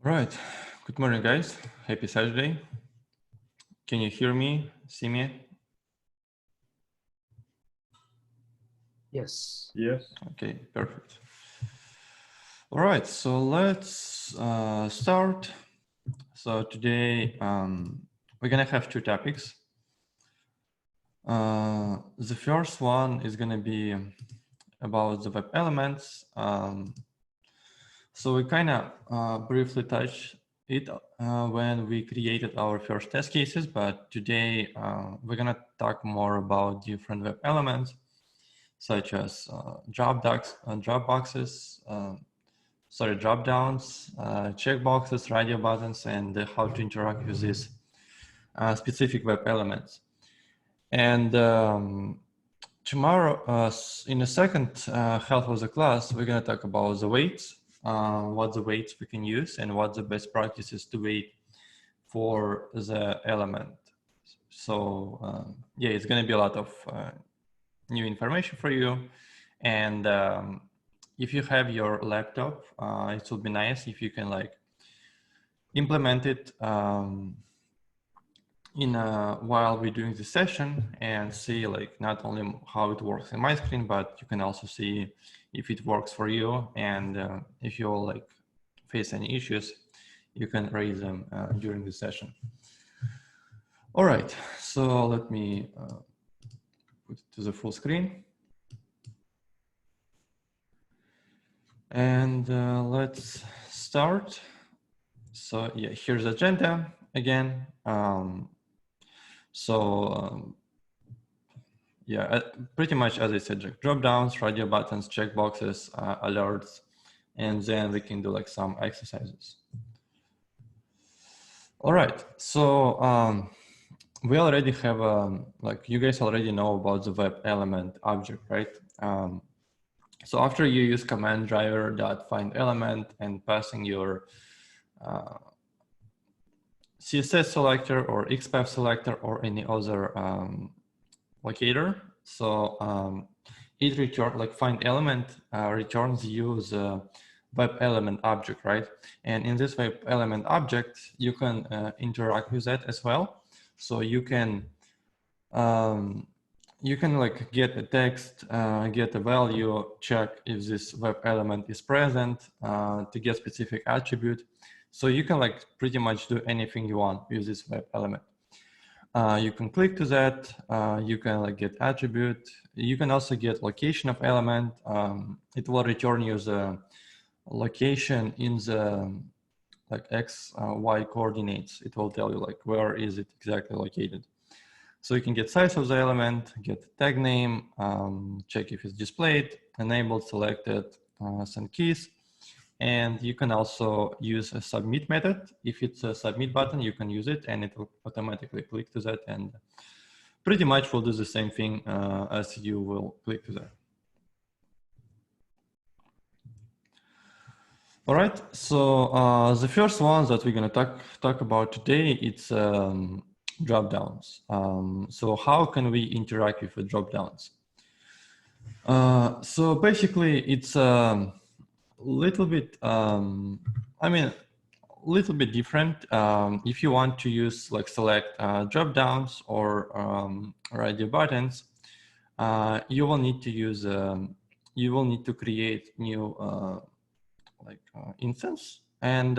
All right. Good morning, guys. Happy Saturday. Can you hear me, see me? Yes. Yes. Okay, perfect. All right, so let's start. So today we're gonna have two topics. The first one is gonna be about the web elements. So we kind of briefly touched it when we created our first test cases, but today we're gonna talk more about different web elements, such as drop boxes, drop downs, checkboxes, radio buttons, and how to interact with these specific web elements. And tomorrow, in the second half of the class, we're going to talk about the weights, what the weights we can use, and what the best practices to weight for the element. So yeah, it's going to be a lot of new information for you. And if you have your laptop, it would be nice if you can like implement it while we're doing the session and see like not only how it works in my screen, but you can also see if it works for you. And if you like face any issues, you can raise them during the session. All right, so let me put it to the full screen. And let's start. So yeah, here's the agenda again. Yeah, pretty much as I said, like drop downs, radio buttons, checkboxes, alerts, and then we can do like some exercises. All right, so we already have like you guys already know about the web element object, right? So after you use command driver.find element and passing your CSS selector or XPath selector or any other locator. So it returns like find element returns you the web element object, right? And in this web element object, you can interact with that as well. So you can like get a text, get a value, check if this web element is present to get specific attribute. So you can like pretty much do anything you want with this web element. You can click to that, you can like get attribute. You can also get location of element. It will return you the location in the like X, Y coordinates. It will tell you like where is it exactly located. So you can get size of the element, get tag name, check if it's displayed, enabled, selected, send keys. And you can also use a submit method. If it's a submit button, you can use it and it will automatically click to that and pretty much will do the same thing as you will click to that. All right, so the first one that we're gonna talk about today, it's drop downs. So how can we interact with the drop downs? So basically it's little bit, little bit different. If you want to use like select drop downs or radio buttons, you will need to use, you will need to create new instance. And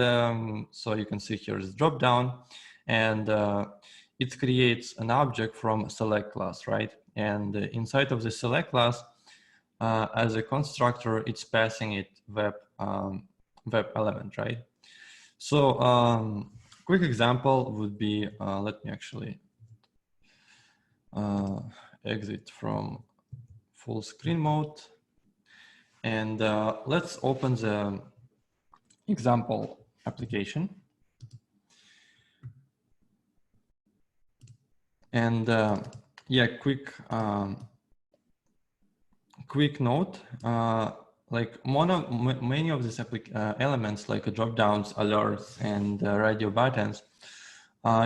so you can see here is drop down and it creates an object from select class, right? And inside of the select class, as a constructor, it's passing it web element, right? So quick example would be, let me actually exit from full screen mode. And let's open the example application. And yeah, quick note, like many of these elements like drop downs, alerts, and radio buttons,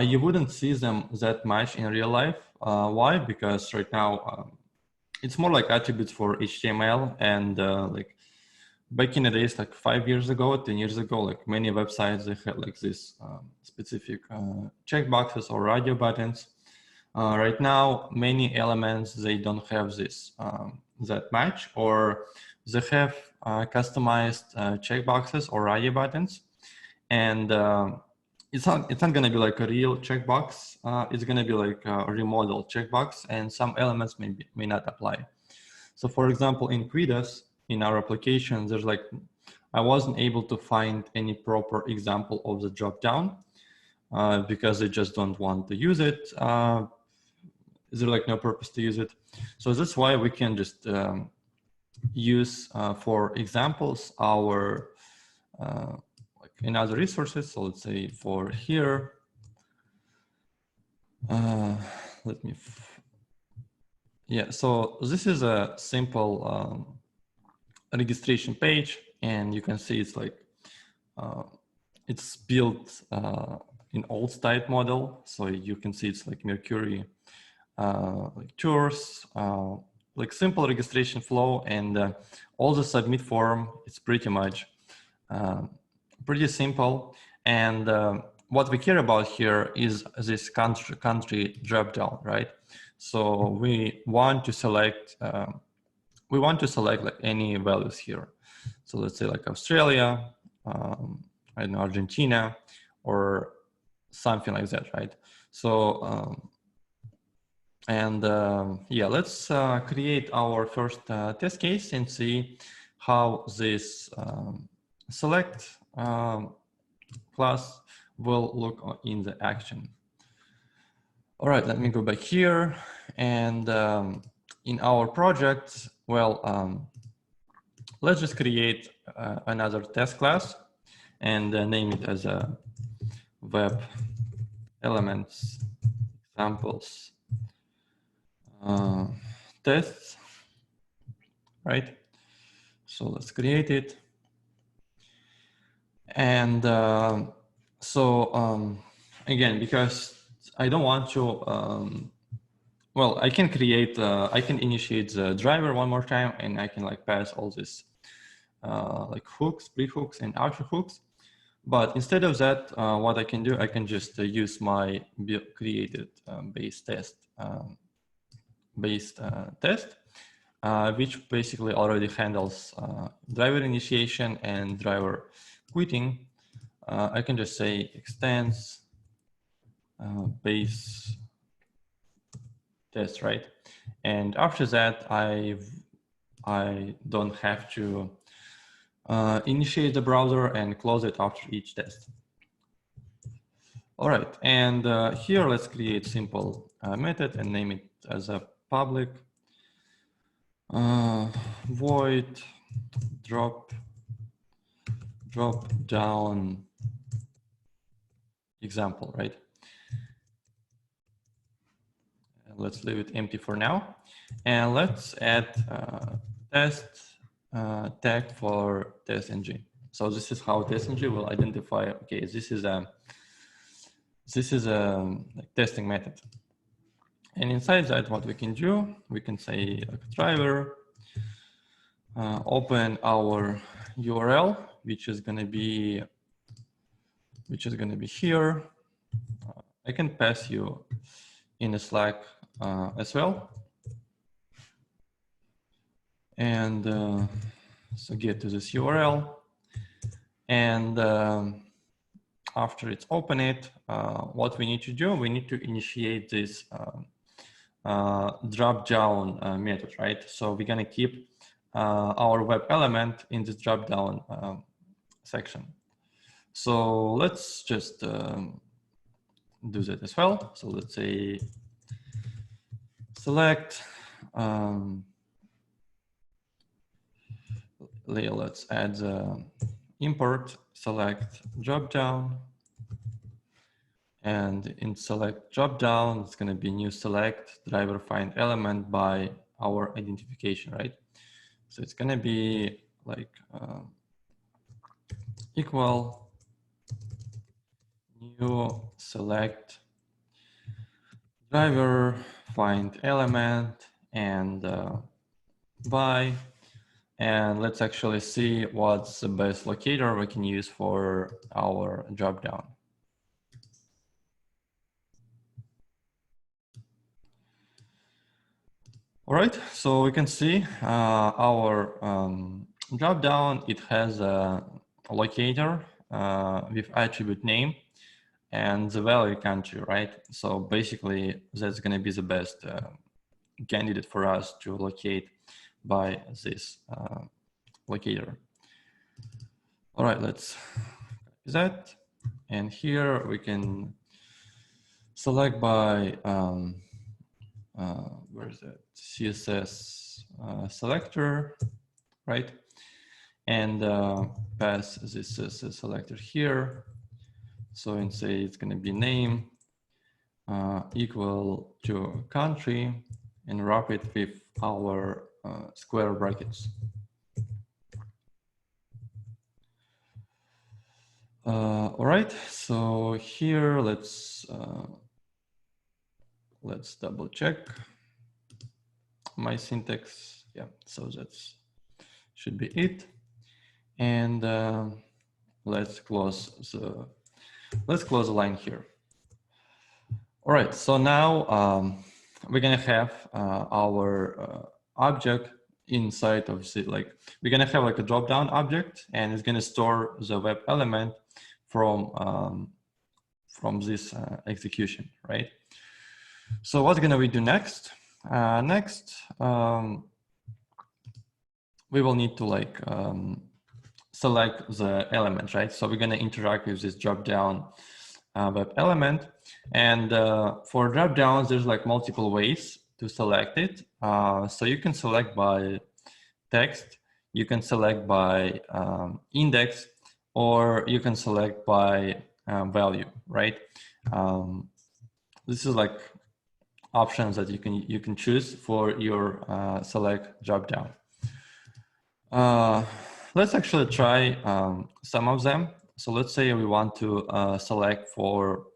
you wouldn't see them that much in real life. Why? Because right now it's more like attributes for HTML and like back in the days, like 5 years ago, 10 years ago, like many websites, they had like this specific checkboxes or radio buttons. Right now, many elements, they don't have this that much, or they have customized checkboxes or radio buttons. And it's not going to be like a real checkbox. It's going to be like a remodeled checkbox, and some elements may not apply. So for example, in Quidas, in our application, there's like, I wasn't able to find any proper example of the dropdown because they just don't want to use it. There's like no purpose to use it. So that's why we can just use for examples our like in other resources. So let's say for here, let me, yeah, so this is a simple registration page, and you can see it's like, it's built in old type model. So you can see it's like Mercury, like tours, like simple registration flow, and all the submit form, it's pretty much pretty simple. And what we care about here is this country drop down, right? So we want to select like any values here. So let's say like Australia, I don't know, Argentina, or something like that, right? So yeah, let's create our first test case and see how this select class will look in the action. All right, let me go back here. And in our project, well, let's just create another test class and name it as a web elements examples tests, right? So let's create it. And again, because I don't want to, well, I can create, I can initiate the driver one more time, and I can like pass all this like hooks, pre-hooks and outer hooks. But instead of that, what I can do, I can just use my created base test, which basically already handles driver initiation and driver quitting. I can just say extends base test, right? And after that, I don't have to initiate the browser and close it after each test. All right, and here let's create simple method and name it as a public void drop down example, right? And let's leave it empty for now, and let's add test tag for testng. So this is how testng will identify, okay, this is a like testing method. And inside that, what we can do, we can say like driver, open our URL, which is going to be here. I can pass you in a Slack as well. And so get to this URL, and after it's open it, what we need to do, we need to initiate this drop down method, right? So we're gonna keep our web element in this drop down section. So let's just do that as well. So let's say select, let's add the import select drop down, and in select drop down, it's going to be new select driver find element by our identification, right? So it's going to be like equal new select driver find element and by And let's actually see what's the best locator we can use for our dropdown. All right, so we can see our dropdown. It has a locator with attribute name and the value country, right? So basically, that's going to be the best candidate for us to locate by this locator. All right, let's do that. And here we can select by where is it? CSS selector, right? And pass this CSS selector here. So and say it's going to be name equal to country and wrap it with our square brackets. All right, so here let's double check my syntax. Yeah, so that's should be it. And let's close the line here. All right, so now we're gonna have our object inside of the, like, we're gonna have like a drop-down object, and it's gonna store the web element from this execution, right? So what's gonna we do next? Next, we will need to like select the element, right? So we're gonna interact with this drop-down web element, and for drop-downs, there's like multiple ways to select it. So you can select by text, you can select by index, or you can select by value, right? This is like options that you can choose for your select drop-down. Let's actually try some of them. So let's say we want to select for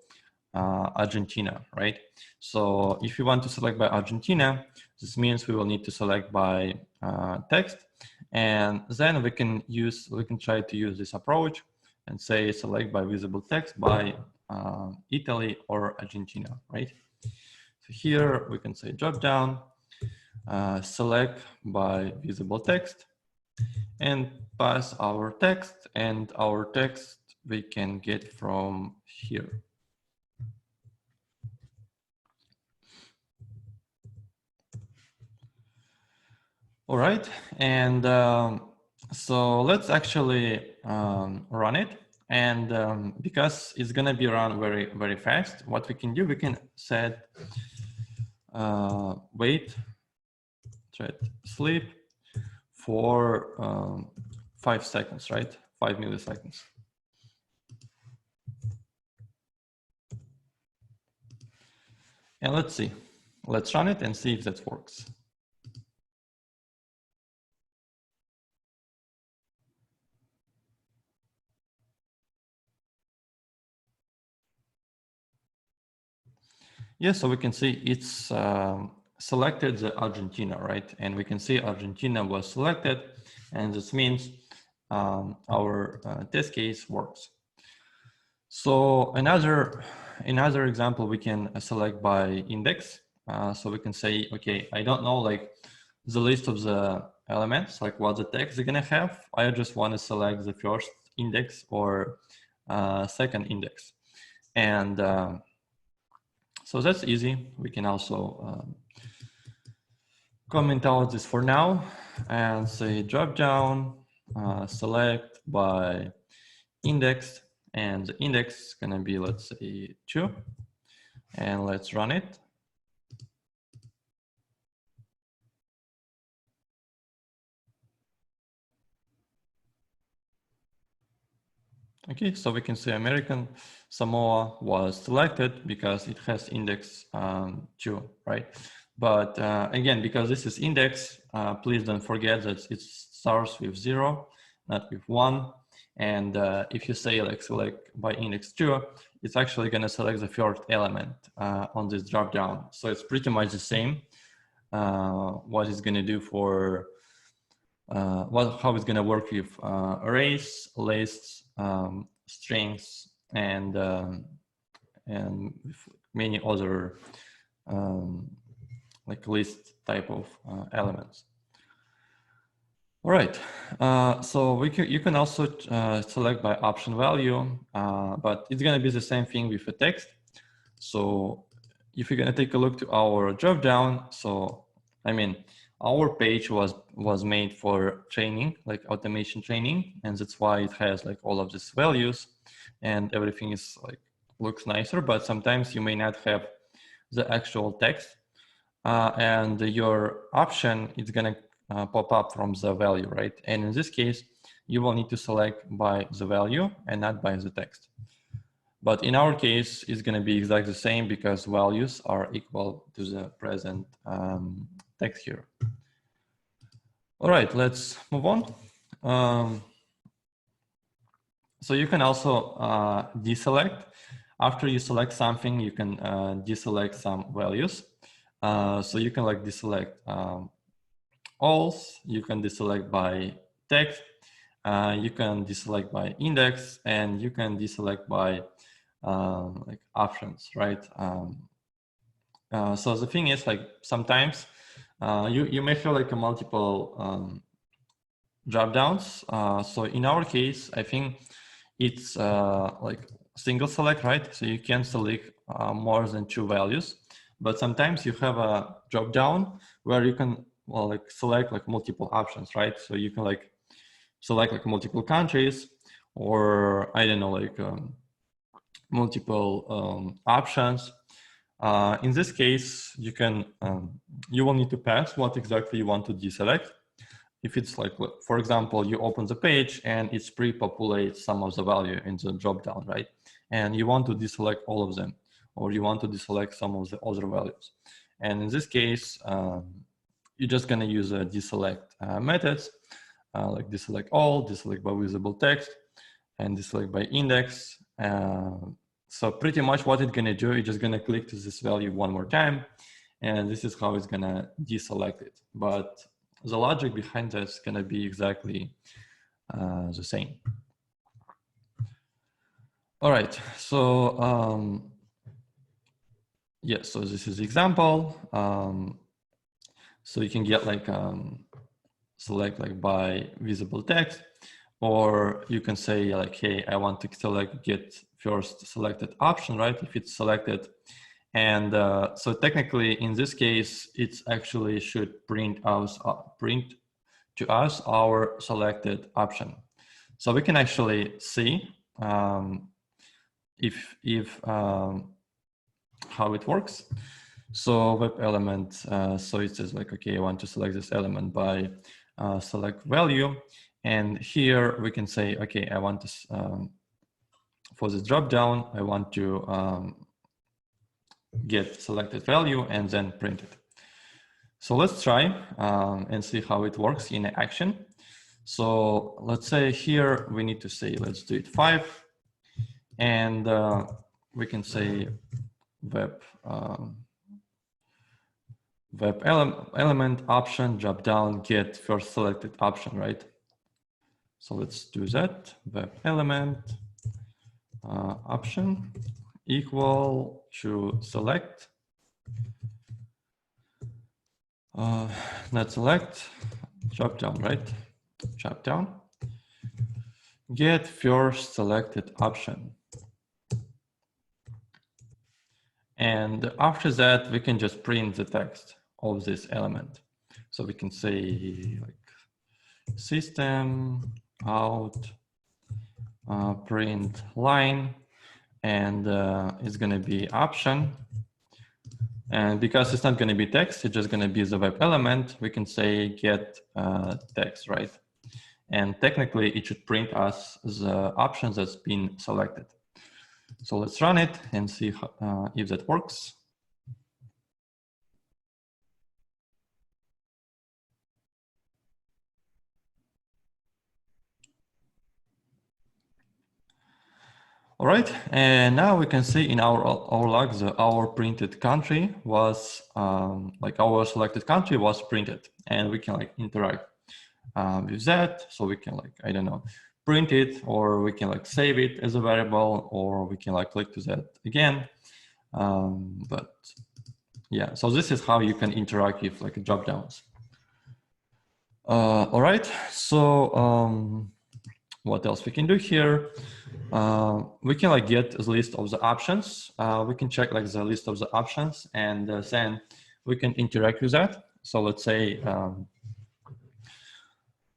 Argentina, right? So if you want to select by Argentina, this means we will need to select by text, and then we can try to use this approach and say select by visible text by Italy or Argentina, right? So here we can say drop down, select by visible text, and pass our text, and our text we can get from here. All right, and so let's actually run it. And because it's gonna be run very, very fast, what we can do, we can set wait thread sleep for 5 seconds, right? 5 milliseconds. And let's see, let's run it and see if that works. Yeah, so we can see it's selected the Argentina, right? And we can see Argentina was selected, and this means our test case works. So another example, we can select by index. So we can say, okay, I don't know like the list of the elements, like what the text they're gonna have. I just want to select the first index or second index. And so that's easy. We can also comment out this for now and say drop down, select by index, and the index is gonna be, let's say 2, and let's run it. Okay, so we can say American Samoa was selected because it has index 2, right? But again, because this is index, please don't forget that it starts with 0, not with 1. And if you say like select by index 2, it's actually going to select the first element on this dropdown. So it's pretty much the same what it's going to do for how it's going to work with arrays, lists, strings, and with many other like list type of elements. All right, so you can also select by option value, but it's going to be the same thing with a text. So if you're going to take a look to our dropdown, so I mean, our page was made for training, like automation training, and that's why it has like all of these values, and everything is like looks nicer. But sometimes you may not have the actual text, and your option is going to pop up from the value, right? And in this case, you will need to select by the value and not by the text. But in our case, it's going to be exactly the same because values are equal to the present text here. All right, let's move on. So you can also deselect. After you select something, you can deselect some values. So you can like deselect alls, you can deselect by text, you can deselect by index, and you can deselect by like options, right? So the thing is, like sometimes you may feel like a multiple drop downs. So in our case, I think it's like single select, right? So you can select more than 2 values, but sometimes you have a drop down where you can like select like multiple options, right? So you can like select like multiple countries, or I don't know, like multiple options. In this case, you can you will need to pass what exactly you want to deselect. If it's like, for example, you open the page and it's pre-populates some of the value in the dropdown, right? And you want to deselect all of them, or you want to deselect some of the other values. And in this case, you're just going to use a deselect methods, like deselect all, deselect by visible text, and deselect by index. So pretty much what it's going to do, it's just going to click to this value one more time, and this is how it's going to deselect it. But the logic behind that is going to be exactly the same. All right, so yeah, so this is the example. So you can get like select like by visible text, or you can say like, hey, I want to select get first selected option, right? If it's selected. And so technically in this case, it's actually should print to us our selected option. So we can actually see how it works. So web element, so it says like, okay, I want to select this element by select value. And here we can say, okay, I want to, for this dropdown, I want to get selected value and then print it. So let's try and see how it works in action. So let's say here we need to say, let's do it 5. And we can say web element option drop down get first selected option, right? So let's do that. Web element option equal to select not select drop down, right? Drop down get first selected option. And after that, we can just print the text of this element. So we can say like system out print line, and it's going to be option. And because it's not going to be text, it's just going to be the web element, we can say get text, right? And technically, it should print us the options that's been selected. So let's run it and see if that works. All right, and now we can see in our log that our printed country was like our selected country was printed, and we can like interact with that. So we can like, I don't know, print it, or we can like save it as a variable, or we can like click to that again. But yeah, so this is how you can interact with like drop downs. All right, so what else we can do here? We can like get a list of the options. We can check like the list of the options, and then we can interact with that. So let's say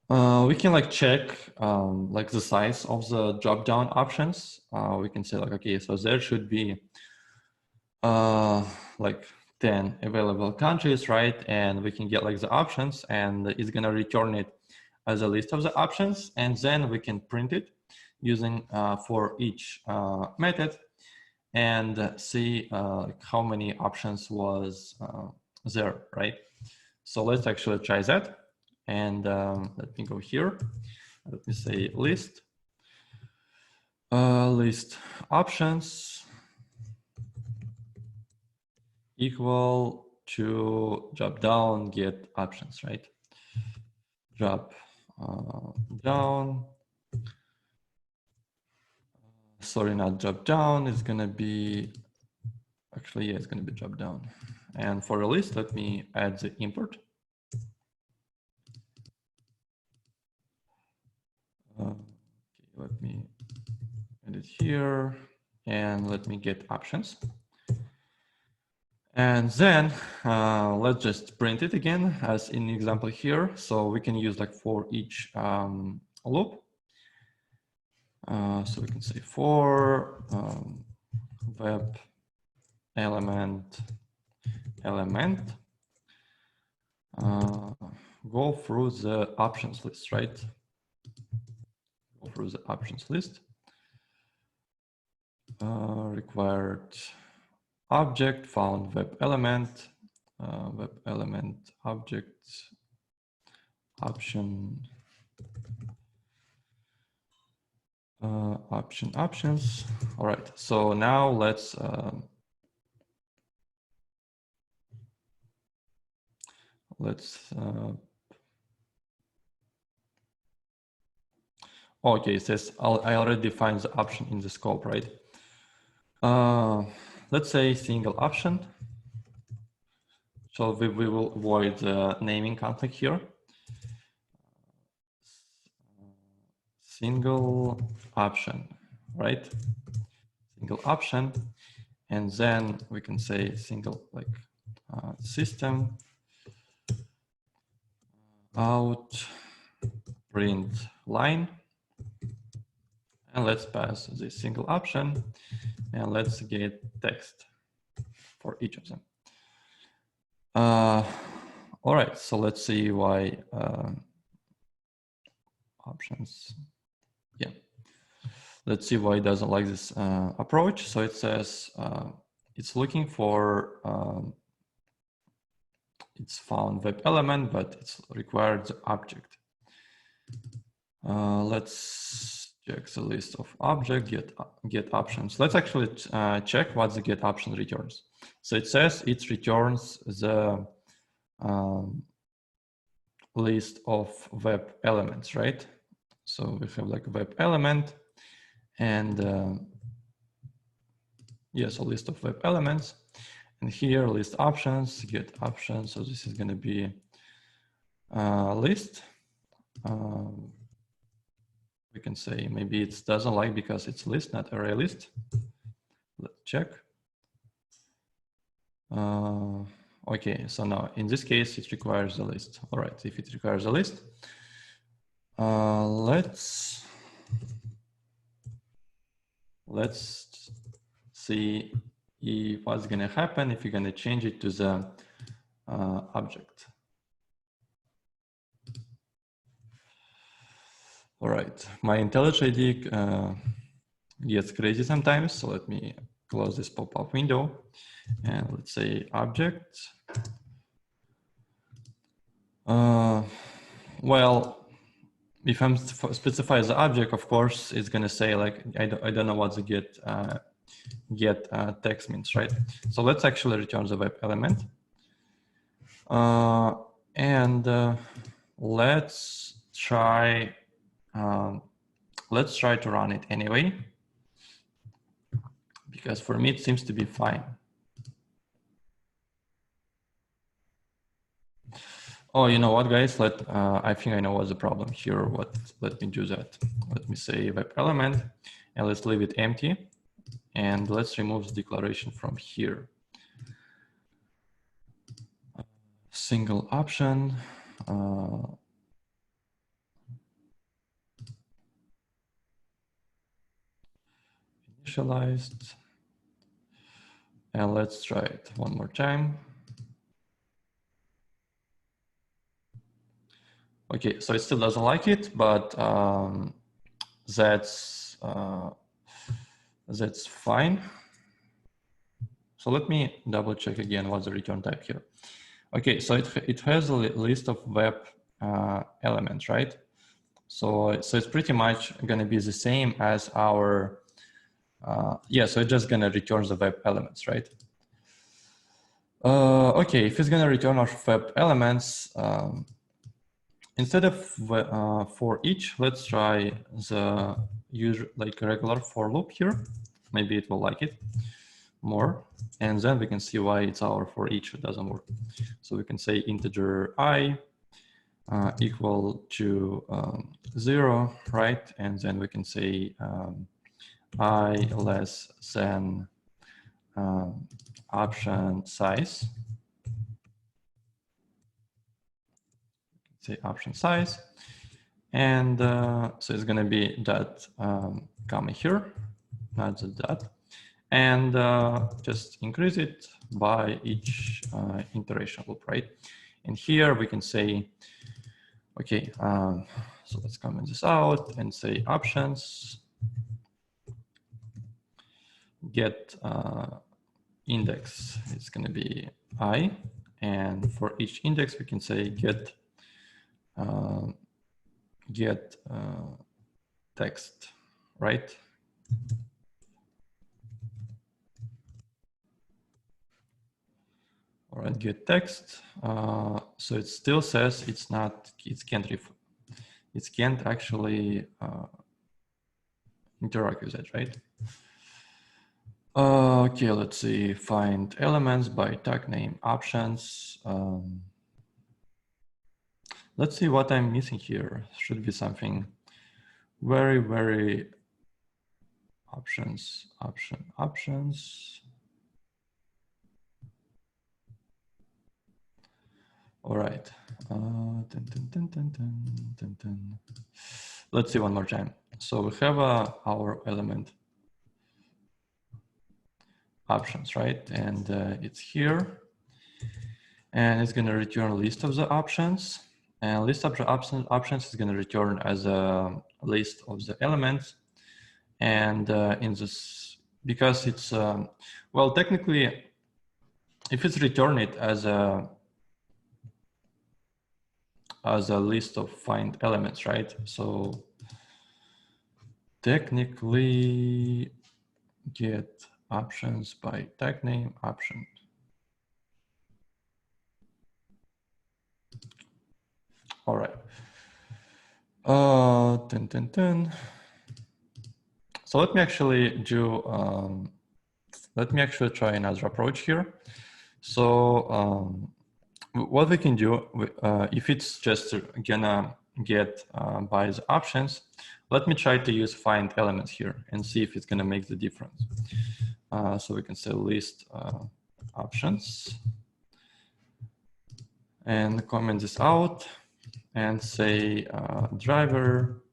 we can like check like the size of the drop down options. We can say like, okay, so there should be like 10 available countries, right? And we can get like the options, and it's gonna return it as a list of the options, and then we can print it using for each method, and see how many options was there, right? So let's actually try that. And let me go here. Let me say list options equal to drop down get options, right? Drop down. Sorry, not drop down. It's gonna be actually, yeah, it's gonna be drop down. And for a list, let me add the import. Okay, let me add it here, and let me get options. And then let's just print it again as in the example here. So we can use like for each loop. So we can say for web element go through the options list, right? Go through the options list. Required object found web element object option options. All right, so now let's okay, it says I already defined the option in the scope, right? Let's say single option. So we will avoid the naming conflict here. Single option, right? Single option, and then we can say single like system out print line, and let's pass the single option, and let's get text for each of them. All right, so let's see why options. Yeah, let's see why it doesn't like this approach. So it says it's looking for it's found web element, but it's required the object. Let's check the list of object, get options. Let's actually check what the get option returns. So it says it returns the list of web elements, right? So we have like a web element, and yes, a list of web elements. And here, list options, get options. So this is going to be a list. We can say maybe it doesn't like because it's list, not array list. Let's check. Okay, so now in this case, it requires a list. All right, if it requires a list, let's see what's gonna happen if you're gonna change it to the object. All right, my IntelliJ gets crazy sometimes, so let me close this pop-up window, and let's say object. Well, if I'm specify the object, of course, it's gonna say like I don't know what the get text means, right? So let's actually return the web element, and let's try, let's try to run it anyway, because for me, it seems to be fine. Oh, you know what, guys? I think I know what's the problem here. Let me do that. Let me say web element, and let's leave it empty. And let's remove the declaration from here. Single option. Initialized. And let's try it one more time. Okay, so it still doesn't like it, but that's fine. So let me double check again what's the return type here. Okay, so it has a list of web elements, right? So it's pretty much going to be the same as our, yeah, so it's just going to return the web elements, right? Okay, if it's going to return our web elements, instead of for each, let's try the usual, like a regular for loop here. Maybe it will like it more. And then we can see why it's our for each, it doesn't work. So we can say integer I equal to 0, right? And then we can say I less than option size. Say option size. And so it's going to be that comma here, not the dot. And just increase it by each iteration loop, right? And here we can say, okay, so let's comment this out and say options, get index, it's going to be I. And for each index, we can say get text, right? All right, get text. So it still says it can't actually interact with it, right? Okay, let's see, find elements by tag name options. Let's see what I'm missing here. Should be something very options. All right. Let's see one more time. So we have our element options, right? And it's here. And it's going to return a list of the options. And list of the options is going to return as a list of the elements. And in this, because it's, well, technically, if it's return it as a list of find elements, right? So technically get options by tag name option. All right. So let me actually do, let me actually try another approach here. So what we can do, if it's just gonna get by the options, let me try to use find elements here and see if it's gonna make the difference. So we can say list options and comment this out and say driver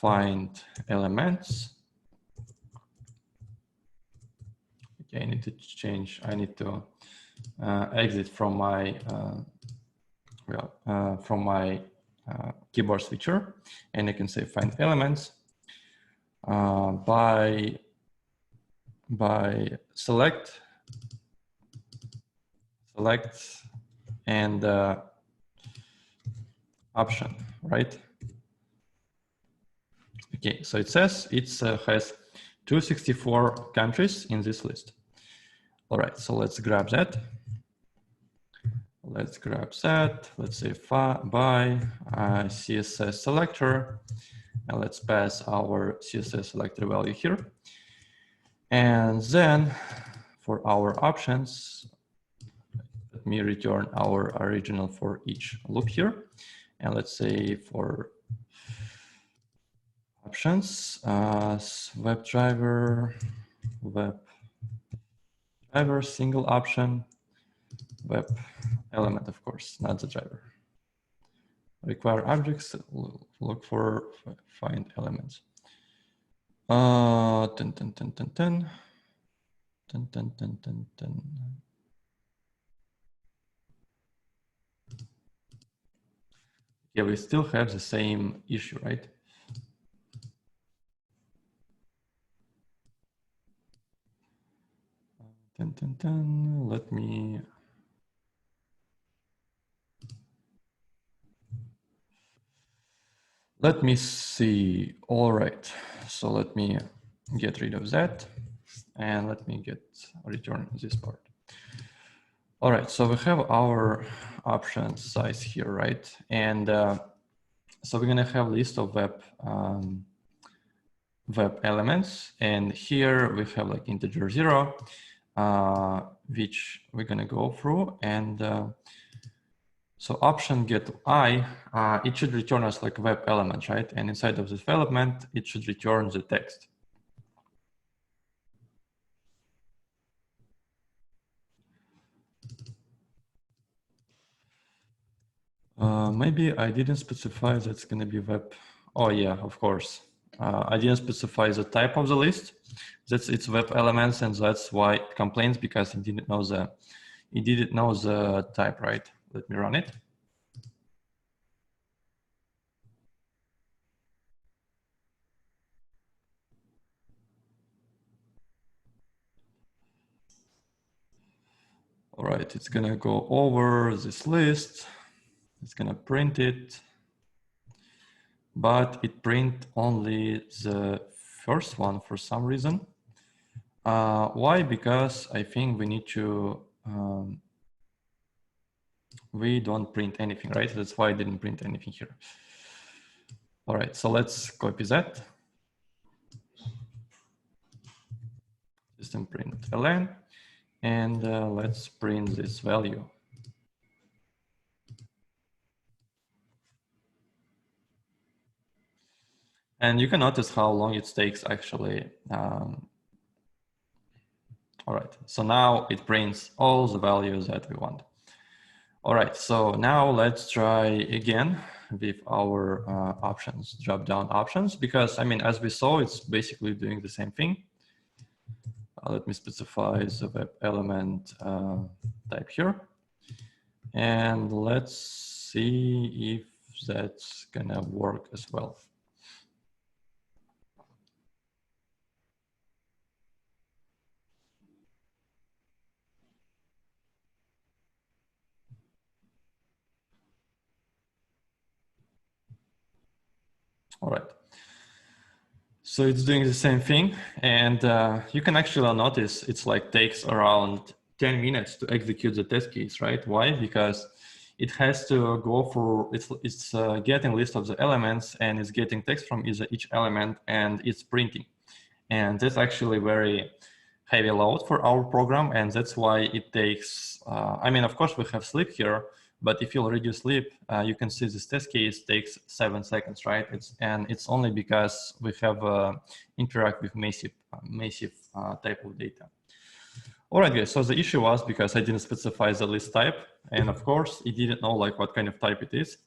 find elements. Okay, I need to change, I need to exit from my keyboard switcher, and I can say find elements by select and option, right? Okay, so it says it has 264 countries in this list. All right, so let's grab that. Let's grab that. Let's say by CSS selector, and let's pass our CSS selector value here. And then for our options, let me return our original for each loop here. And let's say for options, web driver, single option, web element, of course, not the driver. Require objects, look for find elements. Ten. Yeah, we still have the same issue, right? Let me see. All right, so let me get rid of that and let me return this part. All right, so we have our option size here, right? And so we're gonna have a list of web elements, and here we have like integer 0, which we're gonna go through, and so option get I, it should return us like web element, right? And inside of this element, it should return the text. Maybe I didn't specify that's gonna be web. Oh yeah, of course. I didn't specify the type of the list. That's its web elements, and that's why it complains, because it didn't know the type, right? Let me run it. All right, it's gonna go over this list. It's gonna print it, but it print only the first one for some reason. Why? Because I think we need to, we don't print anything, right? That's why I didn't print anything here. All right, so let's copy that. System print ln, and let's print this value. And you can notice how long it takes actually. All right, so now it prints all the values that we want. All right, so now let's try again with our options, drop-down options, because I mean, as we saw, it's basically doing the same thing. Let me specify the web element type here. And let's see if that's gonna work as well. All right. So it's doing the same thing, and you can actually notice it's like takes around 10 minutes to execute the test case, right? Why? Because it has to go for, it's getting list of the elements, and it's getting text from each element, and it's printing. And that's actually very heavy load for our program, and that's why it takes, I mean, of course we have sleep here, but if you reduce sleep, you can see this test case takes 7 seconds, right? It's only because we have interact with massive type of data. All right, guys, so the issue was because I didn't specify the list type, and of course it didn't know like what kind of type it is.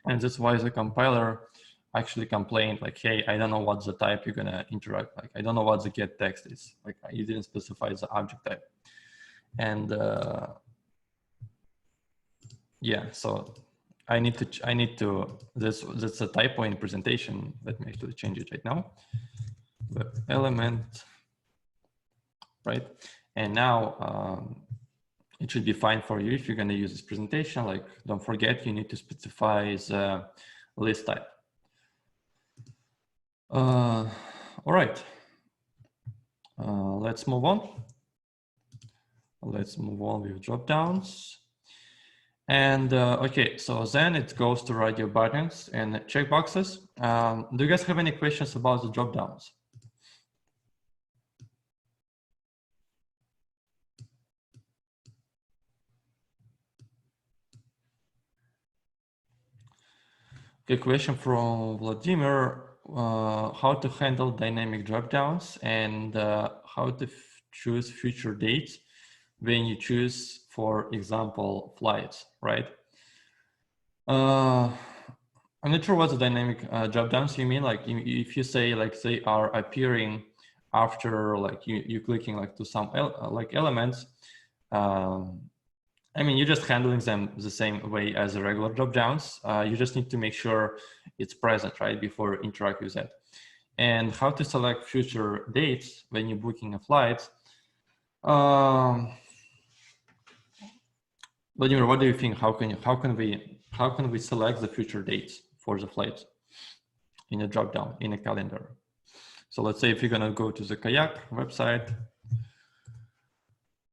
And that's why the compiler actually complained like, hey, I don't know what the type you're gonna interact, like, I don't know what the get text is, like you didn't specify the object type. And yeah, so I need to, that's a typo in presentation. Let me actually change it right now. Web element, right? And now it should be fine for you if you're gonna use this presentation. Like, don't forget, you need to specify the list type. All right, let's move on. Let's move on with drop downs. And okay, so then it goes to radio buttons and checkboxes. Do you guys have any questions about the drop downs? Okay, question from Vladimir, how to handle dynamic dropdowns and how to choose future dates when you choose, for example, flights, right? I'm not sure what the dynamic dropdowns you mean. Like if you say like they are appearing after like you clicking like to some like elements, I mean, you're just handling them the same way as the regular drop downs. You just need to make sure it's present, right, before interact with it. And how to select future dates when you're booking a flight. Vladimir, what do you think? How can we select the future dates for the flight in a drop down in a calendar? So let's say if you're gonna go to the Kayak website,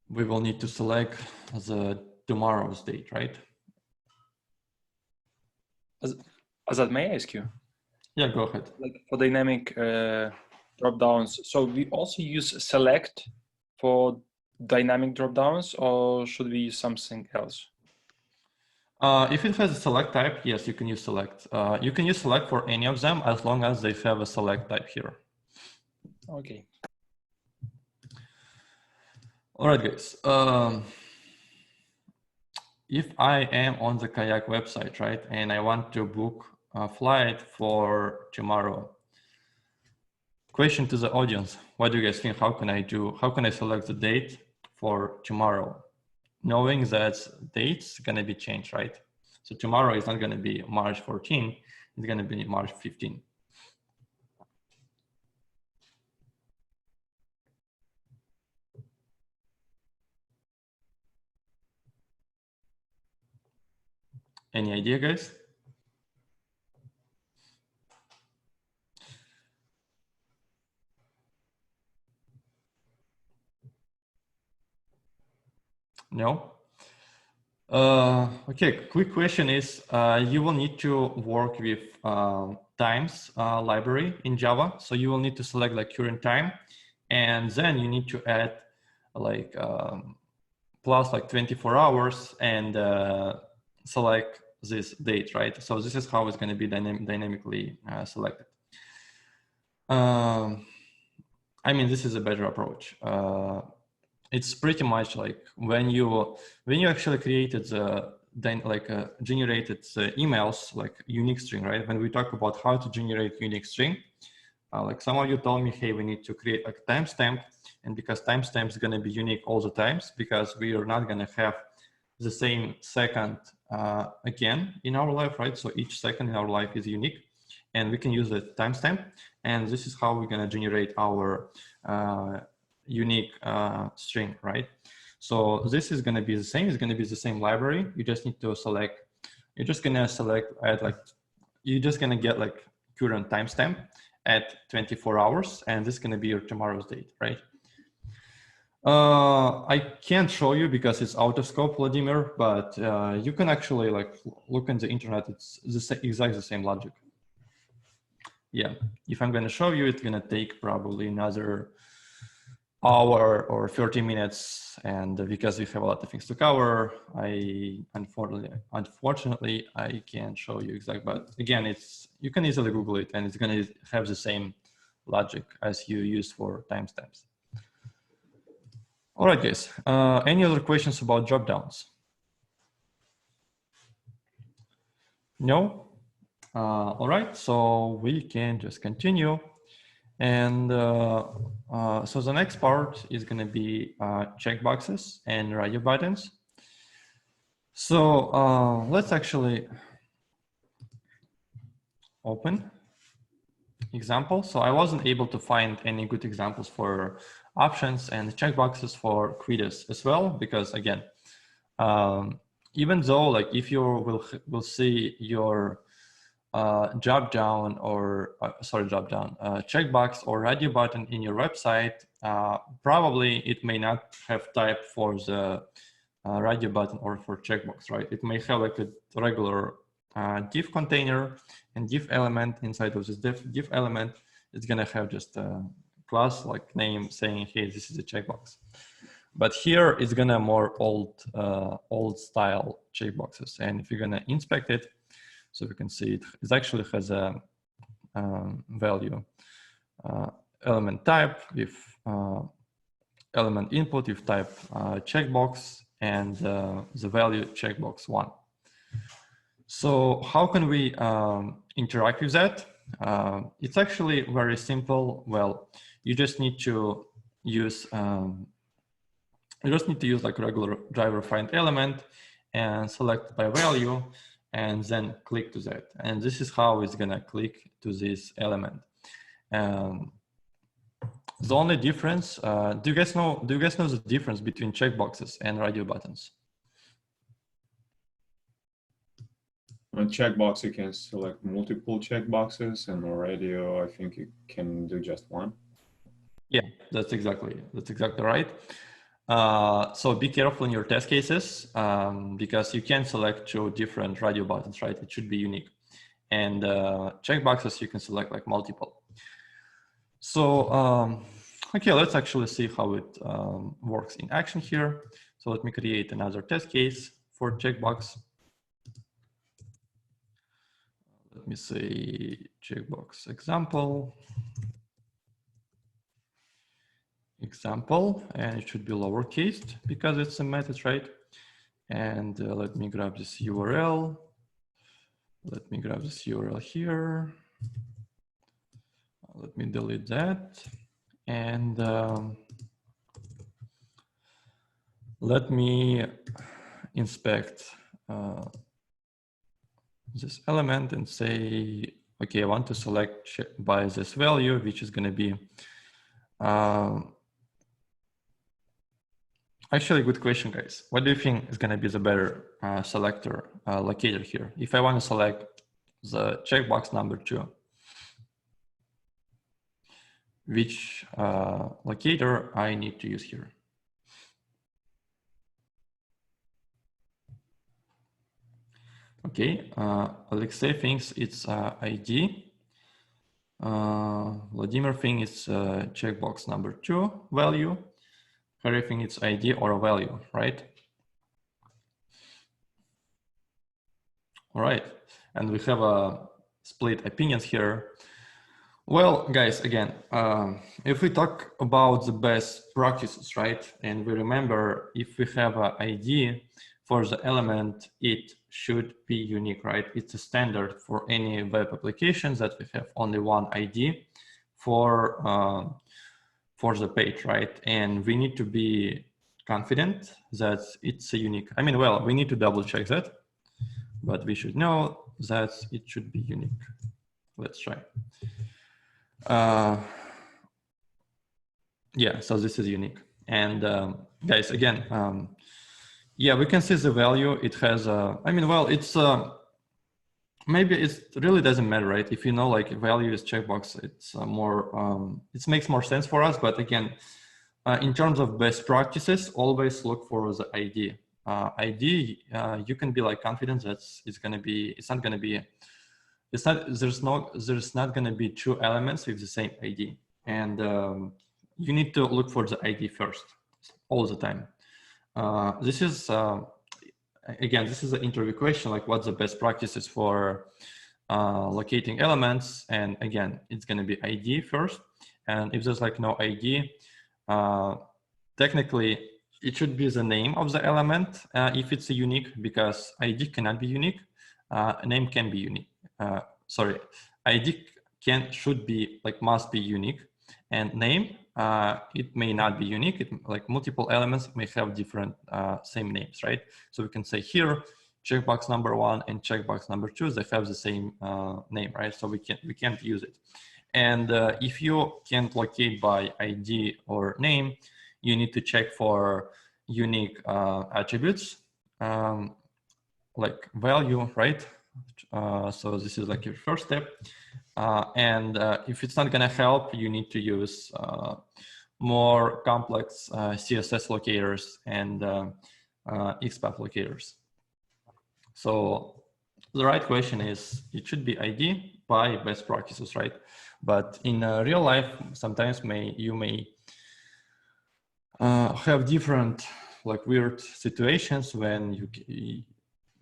we will need to select the tomorrow's date, right? Azad, may I ask you? Yeah, go ahead. Like for dynamic drop downs, so we also use select for dynamic drop downs, or should we use something else? If it has a select type, yes, you can use select. You can use select for any of them as long as they have a select type here. Okay. All right, guys. If I am on the Kayak website, right, and I want to book a flight for tomorrow, question to the audience: what do you guys think? How can I select the date for tomorrow, knowing that date's gonna be changed, right? So tomorrow is not gonna be March 14, it's gonna be March 15. Any idea, guys? No? Okay, quick question is, you will need to work with times library in Java. So you will need to select like current time, and then you need to add like plus like 24 hours and select this date, right? So this is how it's going to be dynamically selected. I mean, this is a better approach. It's pretty much like when you actually created the generated the emails like unique string, right? When we talk about how to generate unique string, like some of you told me, hey, we need to create a timestamp, and because timestamp is going to be unique all the times, because we are not going to have the same second again in our life, right? So each second in our life is unique, and we can use the timestamp, and this is how we're going to generate our unique string, right? So this is going to be the same. It's going to be the same library. You just need to select. You're just going to select at like. You're just going to get like current timestamp at 24 hours, and this is going to be your tomorrow's date, right? I can't show you because it's out of scope, Vladimir, but you can actually like look on the internet. It's exactly the same logic. Yeah, if I'm going to show you, it's going to take probably another hour or 30 minutes, and because we have a lot of things to cover, I unfortunately I can't show you exactly, but again, you can easily Google it, and it's going to have the same logic as you use for timestamps. All right, guys, any other questions about drop downs? No? All right, so we can just continue. And so the next part is going to be checkboxes and radio buttons. So let's actually open example. So I wasn't able to find any good examples for options and checkboxes for quizzes as well, because again, even though like if you will see your checkbox or radio button in your website, probably it may not have type for the radio button or for checkbox, right? It may have like a regular div container and div element. Inside of this div element, it's gonna have just a class like name saying, hey, this is a checkbox. But here it's gonna more old style checkboxes. And if you're gonna inspect it, so we can see it actually has a value element type with element input with type checkbox and the value checkbox 1. So how can we interact with that? It's actually very simple. Well, you just need to use like regular driver find element and select by value and then click to that. And this is how it's gonna click to this element. The only difference, do you guys know the difference between checkboxes and radio buttons? On checkbox, you can select multiple checkboxes, and on radio, I think you can do just one. Yeah, that's exactly right. So be careful in your test cases because you can select 2 different radio buttons, right? It should be unique. And checkboxes, you can select like multiple. So, okay, let's actually see how it works in action here. So let me create another test case for checkbox. Let me say checkbox example, and it should be lowercase because it's a method, right? And let me grab this URL. Let me grab this URL here. Let me delete that. And let me inspect this element and say, okay, I want to select by this value, which is going to be actually, good question, guys. What do you think is going to be the better selector locator here? If I want to select the checkbox number 2, which locator I need to use here? Okay, Alexei thinks it's ID. Vladimir thinks it's checkbox number 2 value. Harry thinks it's ID or a value, right? All right, and we have a split opinions here. Well, guys, again, if we talk about the best practices, right? And we remember if we have an ID for the element, it should be unique, right? It's a standard for any web applications that we have only one ID for the page, right? And we need to be confident that it's a unique. I mean, well, we need to double check that, but we should know that it should be unique. Let's try. Yeah, so this is unique. And guys, again, yeah, we can see the value. It has, I mean, well, it's, maybe it really doesn't matter, right? If you know, like value is checkbox, it's more, it makes more sense for us. But again, in terms of best practices, always look for the ID. ID, you can be like confident that it's going to be, it's not going to be, it's not, there's not going to be 2 elements with the same ID. And you need to look for the ID first, all the time. This is, again, this is an interview question, like what's the best practices for locating elements? And again, it's going to be ID first. And if there's like no ID, technically it should be the name of the element if it's a unique, because ID cannot be unique. Name can be unique. Sorry, ID should be like must be unique, and name it may not be unique. It, like multiple elements may have different same names, right? So we can say here checkbox number 1 and checkbox number 2, they have the same name, right? So we can't use it. And if you can't locate by ID or name, you need to check for unique attributes like value, right? So this is like your first step. And if it's not gonna help, you need to use more complex CSS locators and XPath locators. So the right question is, it should be ID by best practices, right? But in real life, sometimes you may have different like weird situations when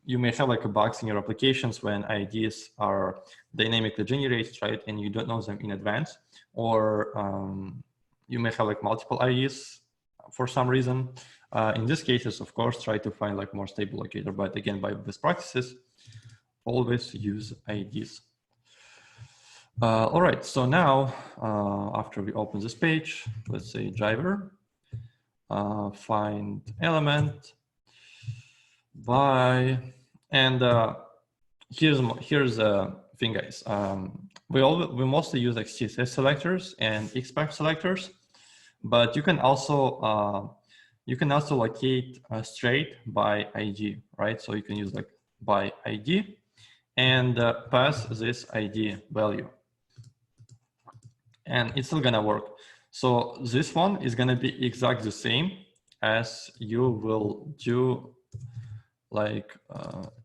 you may have like a bugs in your applications when IDs are dynamically generated, right? And you don't know them in advance, or you may have like multiple IDs for some reason. In these cases, of course, try to find like more stable locator, but again, by best practices, always use IDs. All right, so now after we open this page, let's say driver, find element by, and here's the thing, guys. We mostly use like CSS selectors and XPath selectors, but you can also locate straight by ID, right? So you can use like by ID and pass this ID value, and it's still gonna work. So this one is gonna be exactly the same as you will do like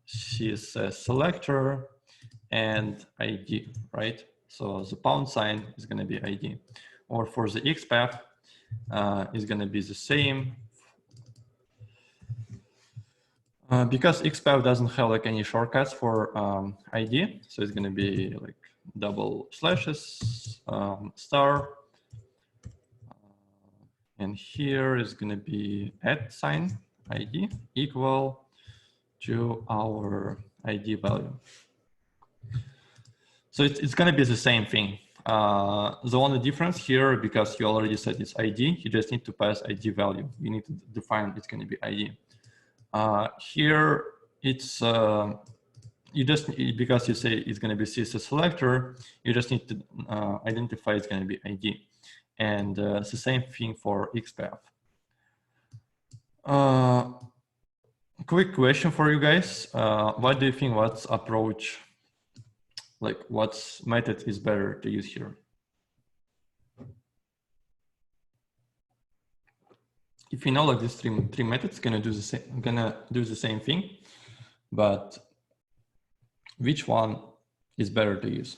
CSS selector and ID, right? So the pound sign is gonna be ID. Or for the XPath, is gonna be the same. Because XPath doesn't have like any shortcuts for ID, so it's gonna be like double slashes, star, and here is gonna be @ ID equal to our ID value. So it's gonna be the same thing. The only difference here, because you already said it's ID, you just need to pass ID value. You need to define it's gonna be ID. Here it's, you just, because you say it's gonna be CSS selector, you just need to identify it's gonna be ID. And it's the same thing for XPath. Quick question for you guys. What do you think, what's approach, like what's method is better to use here? If you know like these three methods gonna do the same thing, but which one is better to use?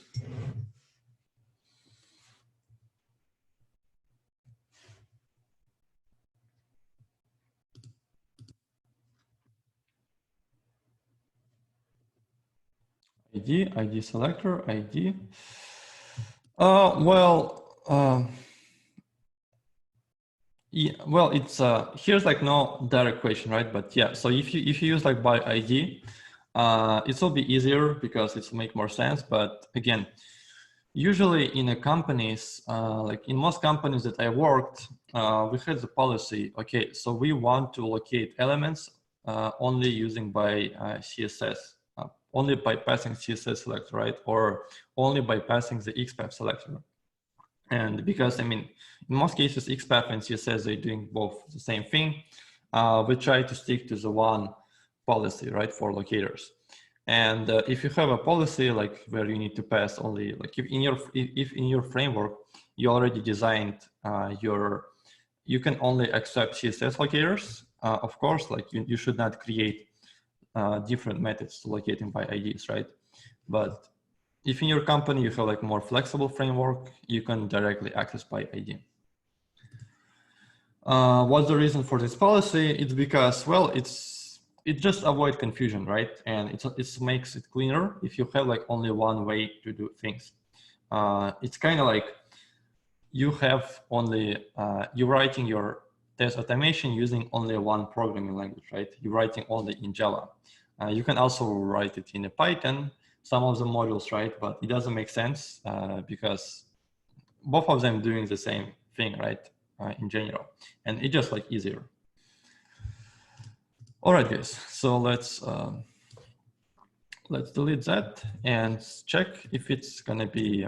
ID selector, ID. Yeah, well, it's here's like no direct question, right? But yeah, so if you use like by ID, it will be easier because it will make more sense. But again, usually in a companies, like in most companies that I worked, we had the policy. Okay, so we want to locate elements only using by CSS, only by passing CSS selector, right? Or only by passing the XPath selector. And because, I mean, in most cases, XPath and CSS, they're doing both the same thing. We try to stick to the one policy, right, for locators. And if you have a policy like where you need to pass only, like if in your framework, you already designed you can only accept CSS locators, of course, like you should not create different methods to locating by IDs, right? But if in your company you have like more flexible framework, you can directly access by ID. What's the reason for this policy? It's because, well, it just avoid confusion, right? And it makes it cleaner if you have like only one way to do things. It's kind of like you have only, you're writing your test automation using only one programming language, right? You're writing only in Java. You can also write it in a Python, some of the modules, right? But it doesn't make sense because both of them doing the same thing, right? In general, and it's just like easier. All right, guys. So let's delete that and check if it's gonna be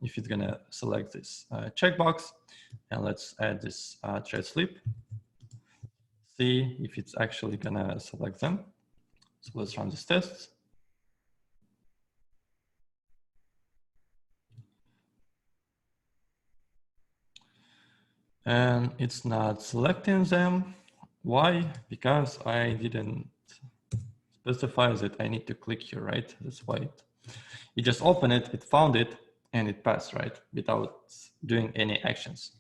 if it's gonna select this checkbox, and let's add this thread sleep. See if it's actually gonna select them. So let's run this test. And it's not selecting them. Why? Because I didn't specify that I need to click here, right? That's why it just opened it, it found it, and it passed, right? Without doing any actions.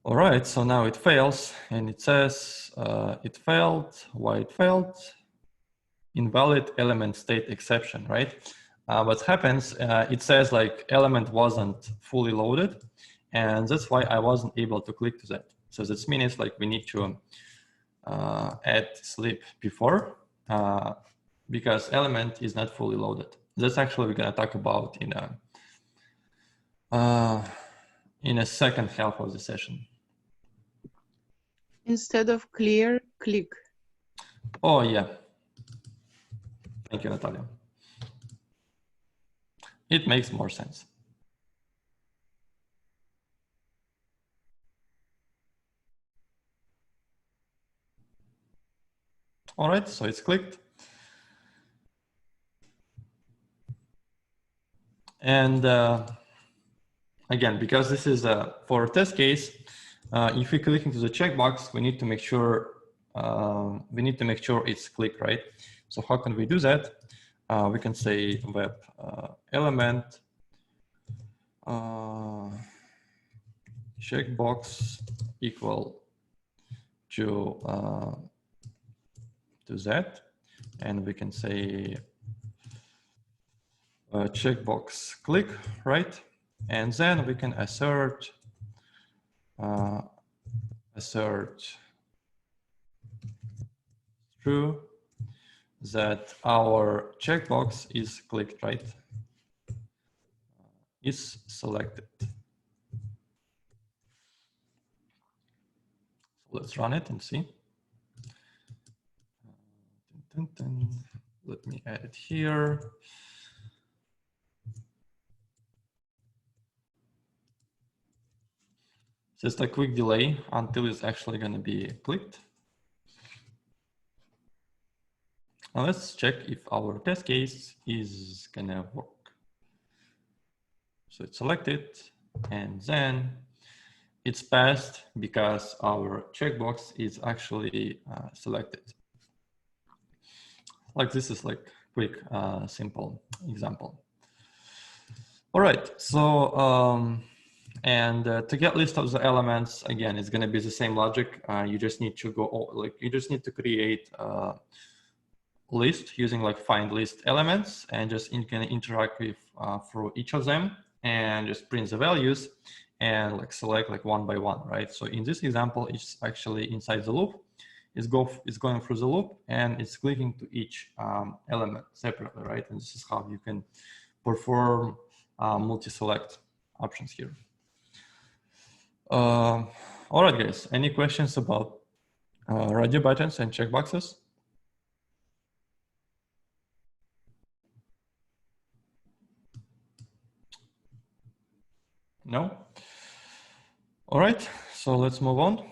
All right, so now it fails, and it says it failed. Why it failed? Invalid element state exception, right? What happens, it says like element wasn't fully loaded, and that's why I wasn't able to click to that. So this means like we need to add sleep before because element is not fully loaded. That's actually we're gonna talk about in a second half of the session. Instead of clear, click. Oh yeah. Thank you, Natalia. It makes more sense. All right, so it's clicked. And again, because this is for a test case, if we click into the checkbox, we need to make sure it's clicked, right? So how can we do that? We can say web element checkbox equal to that, and we can say checkbox click, right? And then we can assert true that our checkbox is clicked, right? Is selected. So let's run it and see. Let me add it here. Just a quick delay until it's actually going to be clicked. Now let's check if our test case is going to work. So it's selected, and then it's passed because our checkbox is actually selected. Like this is like quick, simple example. All right, so and to get list of the elements, again, it's going to be the same logic. You just need to go you just need to create a list using like find list elements, and just can interact with for each of them, and just print the values and like select like one by one, right? So in this example, it's actually inside the loop. It's going through the loop, and it's clicking to each element separately, right? And this is how you can perform multi-select options here. All right, guys, any questions about radio buttons and checkboxes? No? All right, so let's move on.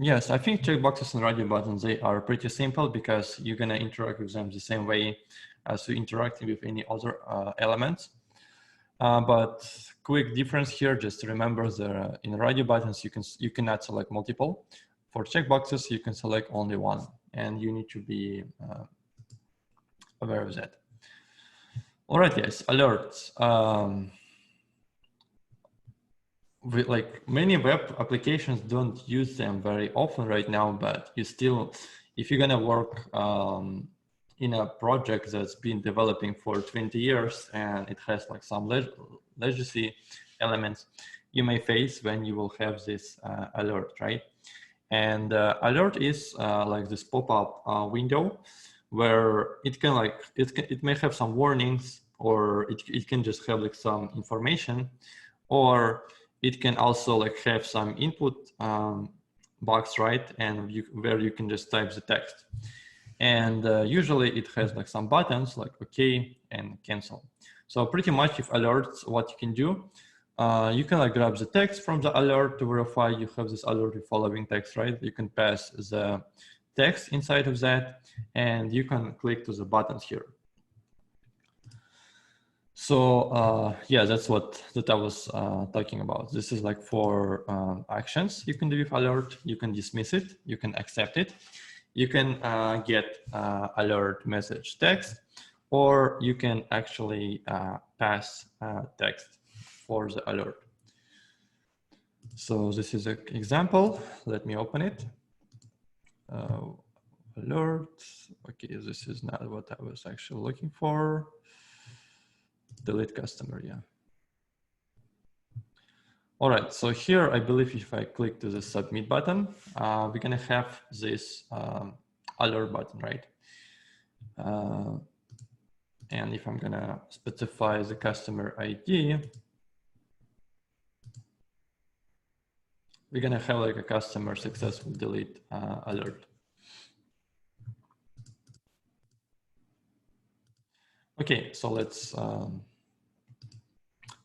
Yes, I think checkboxes and radio buttons, they are pretty simple because you're gonna interact with them the same way as you interacting with any other elements. But quick difference here, just to remember that in radio buttons, you cannot select multiple. For checkboxes, you can select only one, and you need to be aware of that. All right, guys, alerts. Like many web applications don't use them very often right now, but you still, if you're gonna work in a project that's been developing for 20 years and it has like some legacy elements, you may face when you will have this alert, right? And alert is like this pop-up window where it can like, it may have some warnings, or it can just have like some information, or it can also like have some input box, right? And where you can just type the text. And usually it has like some buttons like OK and cancel. So pretty much if alerts, what you can do, you can like grab the text from the alert to verify you have this alert with following text, right? You can pass the text inside of that, and you can click to the buttons here. So yeah, that's what I was talking about. This is like for actions you can do with alert. You can dismiss it, you can accept it, you can get alert message text, or you can actually pass text for the alert. So this is an example. Let me open it. Alert. Okay, this is not what I was actually looking for. Delete customer, yeah. All right, so here I believe if I click to the submit button, we're gonna have this alert button, right? And if I'm gonna specify the customer ID, we're gonna have like a customer successful delete alert. Okay, so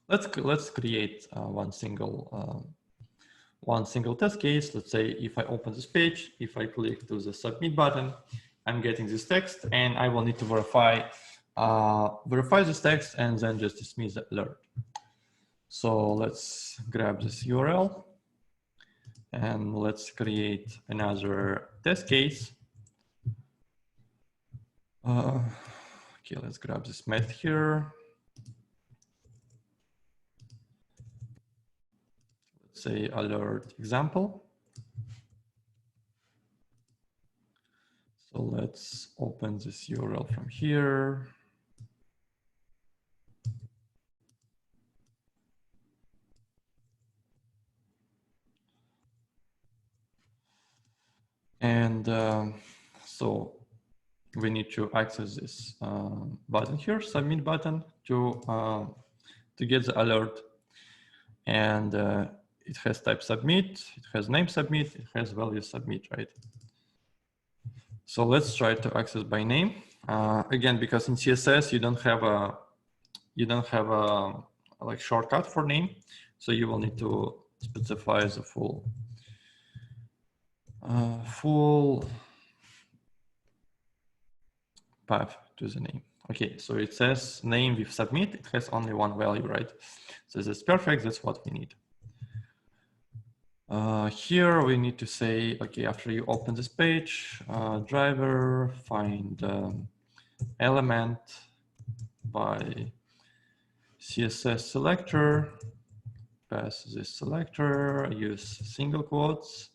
let's create one single test case. Let's say if I open this page, if I click to the submit button, I'm getting this text, and I will need to verify this text and then just dismiss the alert. So let's grab this URL and let's create another test case. Okay, let's grab this method here. Let's say alert example. So let's open this URL from here. And so we need to access this button here, submit button, to get the alert. And it has type submit, it has name submit, it has value submit, right? So let's try to access by name. Again, because in CSS you don't have a like shortcut for name, so you will need to specify the full path to the name. Okay, so it says name with submit, it has only one value, right? So this is perfect, that's what we need. Here we need to say, okay, after you open this page, driver, find element by CSS selector, pass this selector, use single quotes,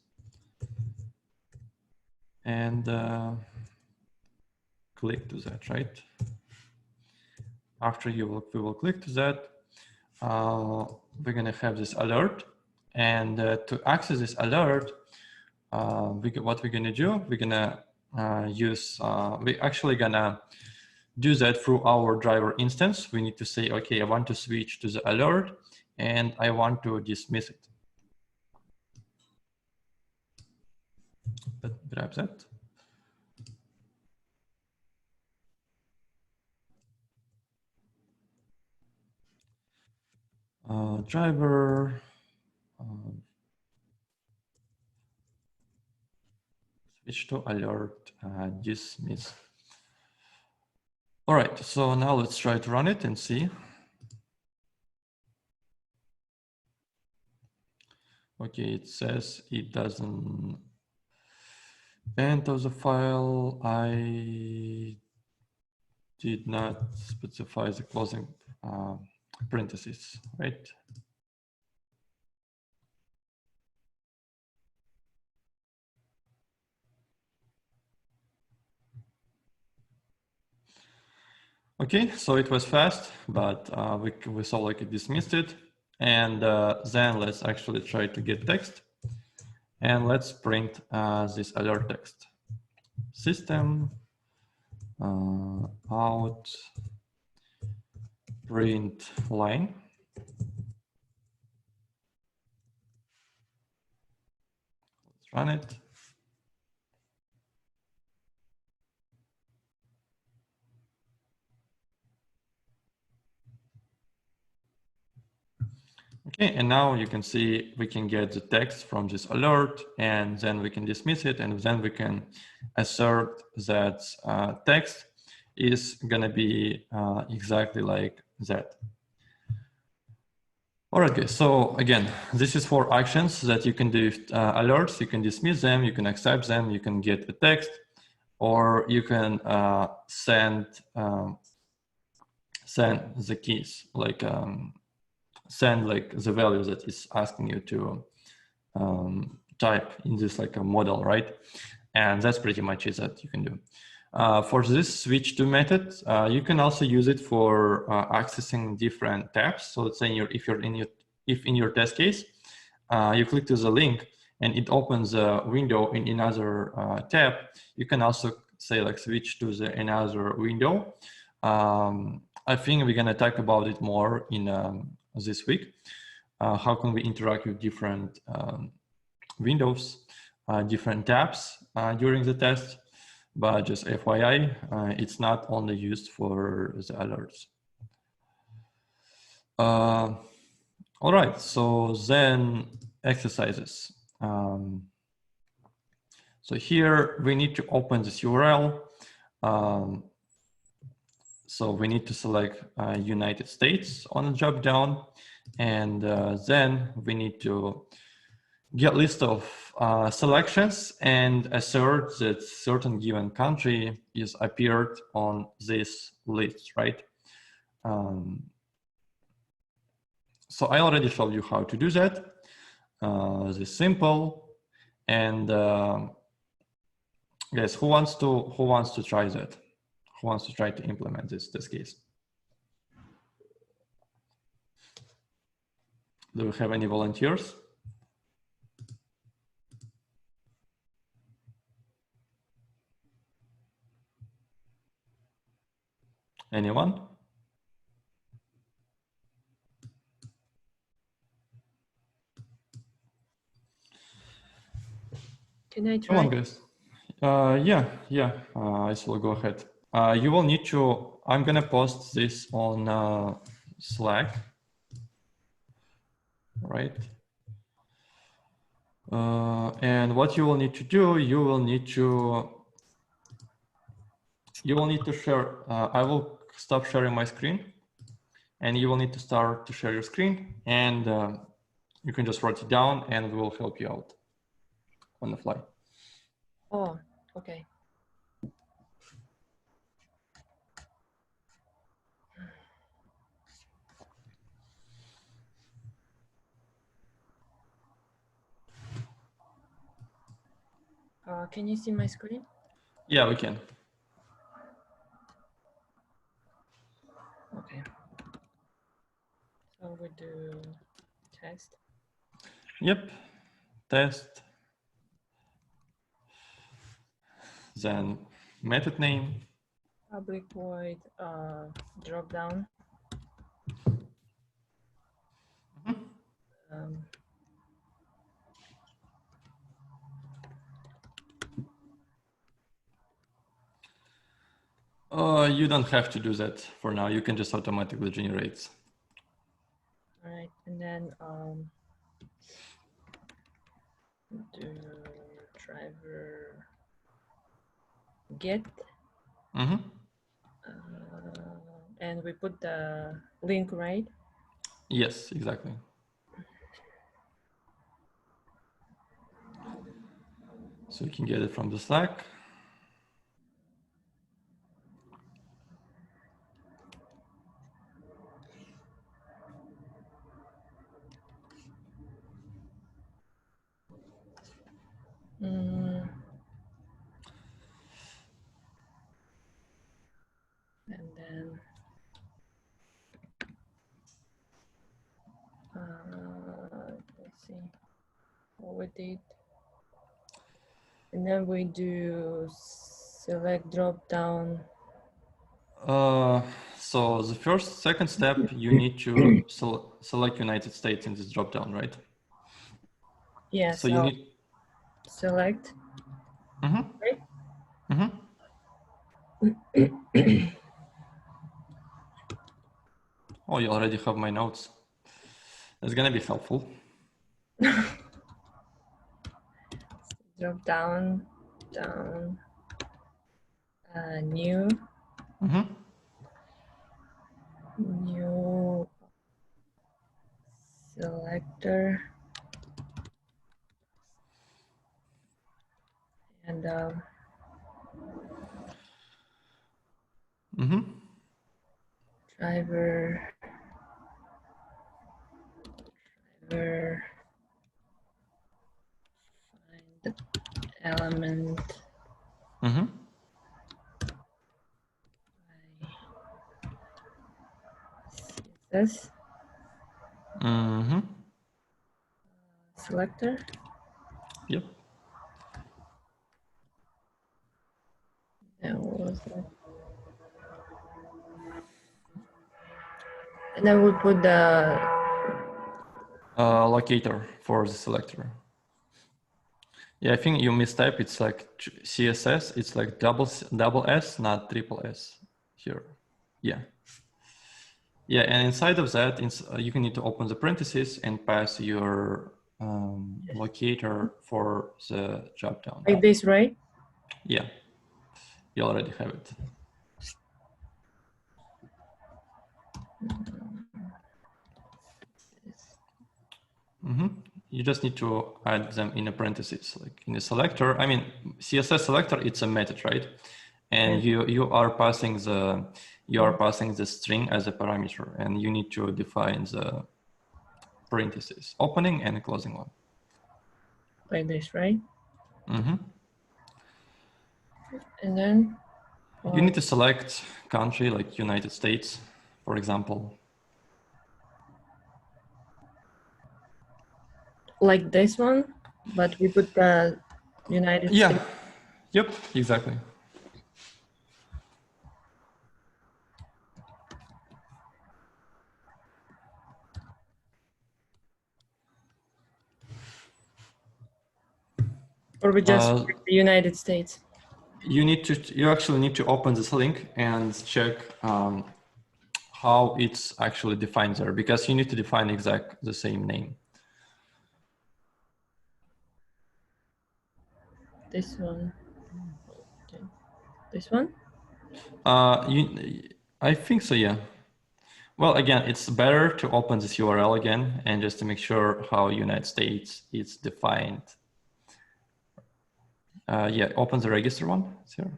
and click to that, right? After we will click to that, we're gonna have this alert. And to access this alert, what we're gonna do, we're gonna we're actually gonna do that through our driver instance. We need to say, okay, I want to switch to the alert and I want to dismiss it. Let's grab that. Driver, switch to alert, dismiss. All right, so now let's try to run it and see. Okay, it says it doesn't enter the file. I did not specify the closing parentheses, right? Okay, so it was fast, but we saw like it dismissed it. And then let's actually try to get text. And let's print this alert text. System out print line. Let's run it. Okay, and now you can see we can get the text from this alert, and then we can dismiss it, and then we can assert that text is gonna be exactly like that. All right, guys. So again, this is for actions that you can do alerts. You can dismiss them, you can accept them, you can get a text, or you can send the keys, like send like the value that is asking you to type in this like a model, right? And that's pretty much it that you can do. For this switch to method, you can also use it for accessing different tabs. So let's say if in your test case, you click to the link and it opens a window in another tab, you can also say like switch to another window. I think we're gonna talk about it more in this week. How can we interact with different windows, different tabs during the test? But just FYI, it's not only used for the alerts. All right, so then exercises. So here we need to open this URL. So we need to select United States on the drop down, and then we need to get list of selections and assert that certain given country is appeared on this list, right? So I already showed you how to do that. This is simple. And guys, who wants to try that? Who wants to try to implement this case? Do we have any volunteers? Anyone? Can I try? Come on, guys. Yeah. I will go ahead. You will need to, I'm gonna post this on Slack, right? And what you will need to do, you will need to share, I will stop sharing my screen and you will need to start to share your screen, and you can just write it down and we will help you out on the fly. Oh, okay. Can you see my screen? Yeah, we can. Okay. So we do test. Yep, test. Then method name. Public void drop down. You don't have to do that for now. You can just automatically generate. All right, and then do driver get. And we put the link, right? Yes, exactly. So you can get it from the Slack. And then let's see what we did. And then we do select drop down. So the second step, you need to select United States in this drop down, right? Yeah, so you need select. Right? Oh, you already have my notes. That's gonna be helpful. Drop down, new. New selector and Mm-hmm. driver find the element Mm-hmm. CSS Mm-hmm. selector. Yep. That was it. And I will put the Locator for the selector. Yeah, I think you mistype. It's like CSS. It's like double S, not triple S here. Yeah. Yeah, and inside of that, you can need to open the parentheses and pass your locator for the dropdown. like this, right? Yeah, you already have it. Mm-hmm. You just need to add them in a parentheses, like in a selector. I mean, CSS selector, it's a method, right? And you are passing the string as a parameter, and you need to define the parentheses, opening and closing one. Like this, right? Mm-hmm. And then You need to select country like United States, for example. like this one, but we put the United Yeah. States. Yep, exactly. Or we just the United States. You actually need to open this link and check how it's actually defined there, because you need to define the same name. This one. Okay. This one? I think so, yeah. Well, again, it's better to open this URL again and just to make sure how United States is defined. Yeah, open the register one. It's here.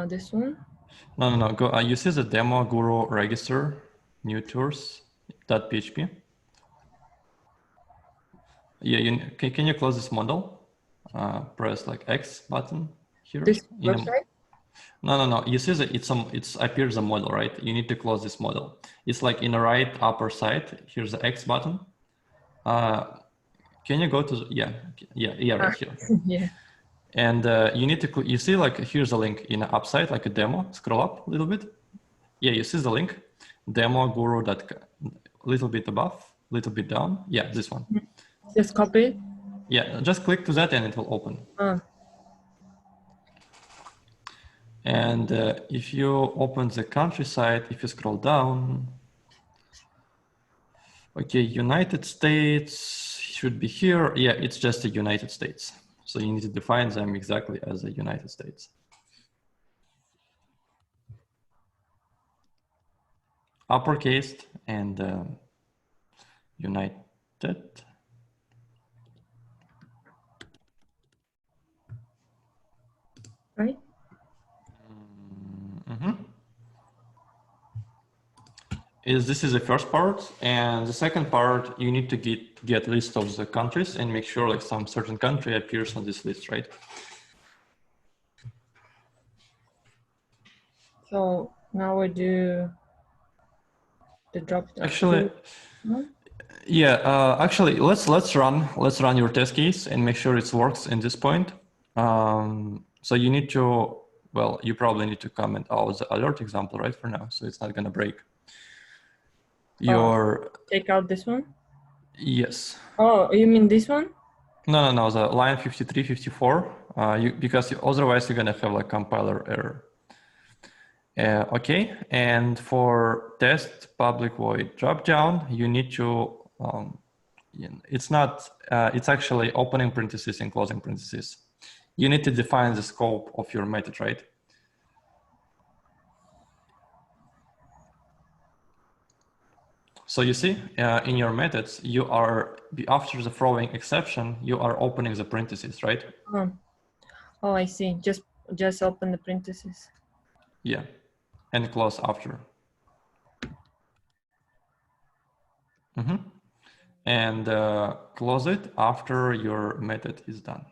This one? No. Go. You see the demo guru register new tours.php. Yeah, can you close this model? Press like X button here. This website? No. You see that it's appears a model, right? You need to close this model. It's like in the right upper side. Here's the X button. Can you go to yeah, right here. Yeah. And you need to you see like here's a link in the upside, like a demo. Scroll up a little bit. Yeah, you see the link, demo guru. Little bit above, little bit down. Yeah, this one. Just copy it. Yeah, just click to that and it will open. And if you open the countryside, if you scroll down, okay, United States should be here. Yeah, it's just the United States. So you need to define them exactly as the United States. Uppercase and United. Right? This is the first part, and the second part, you need to get list of the countries and make sure like some certain country appears on this list, right? So now we do the drop down. Actually, yeah. Actually, let's run your test case and make sure it works in this point. So you need to, well, you probably need to comment out the alert example, right? For now, so it's not gonna break. Take out this one? Yes. Oh, you mean this one? No, the line 53, 54, because otherwise you're gonna have like compiler error. Okay, and for test public void dropdown, you need to, it's actually opening parentheses and closing parentheses. You need to define the scope of your method, right? So you see, in your methods, you are, after the throwing exception, you are opening the parentheses, right? Oh, I see. Just open the parentheses. Yeah, and close after. And close it after your method is done.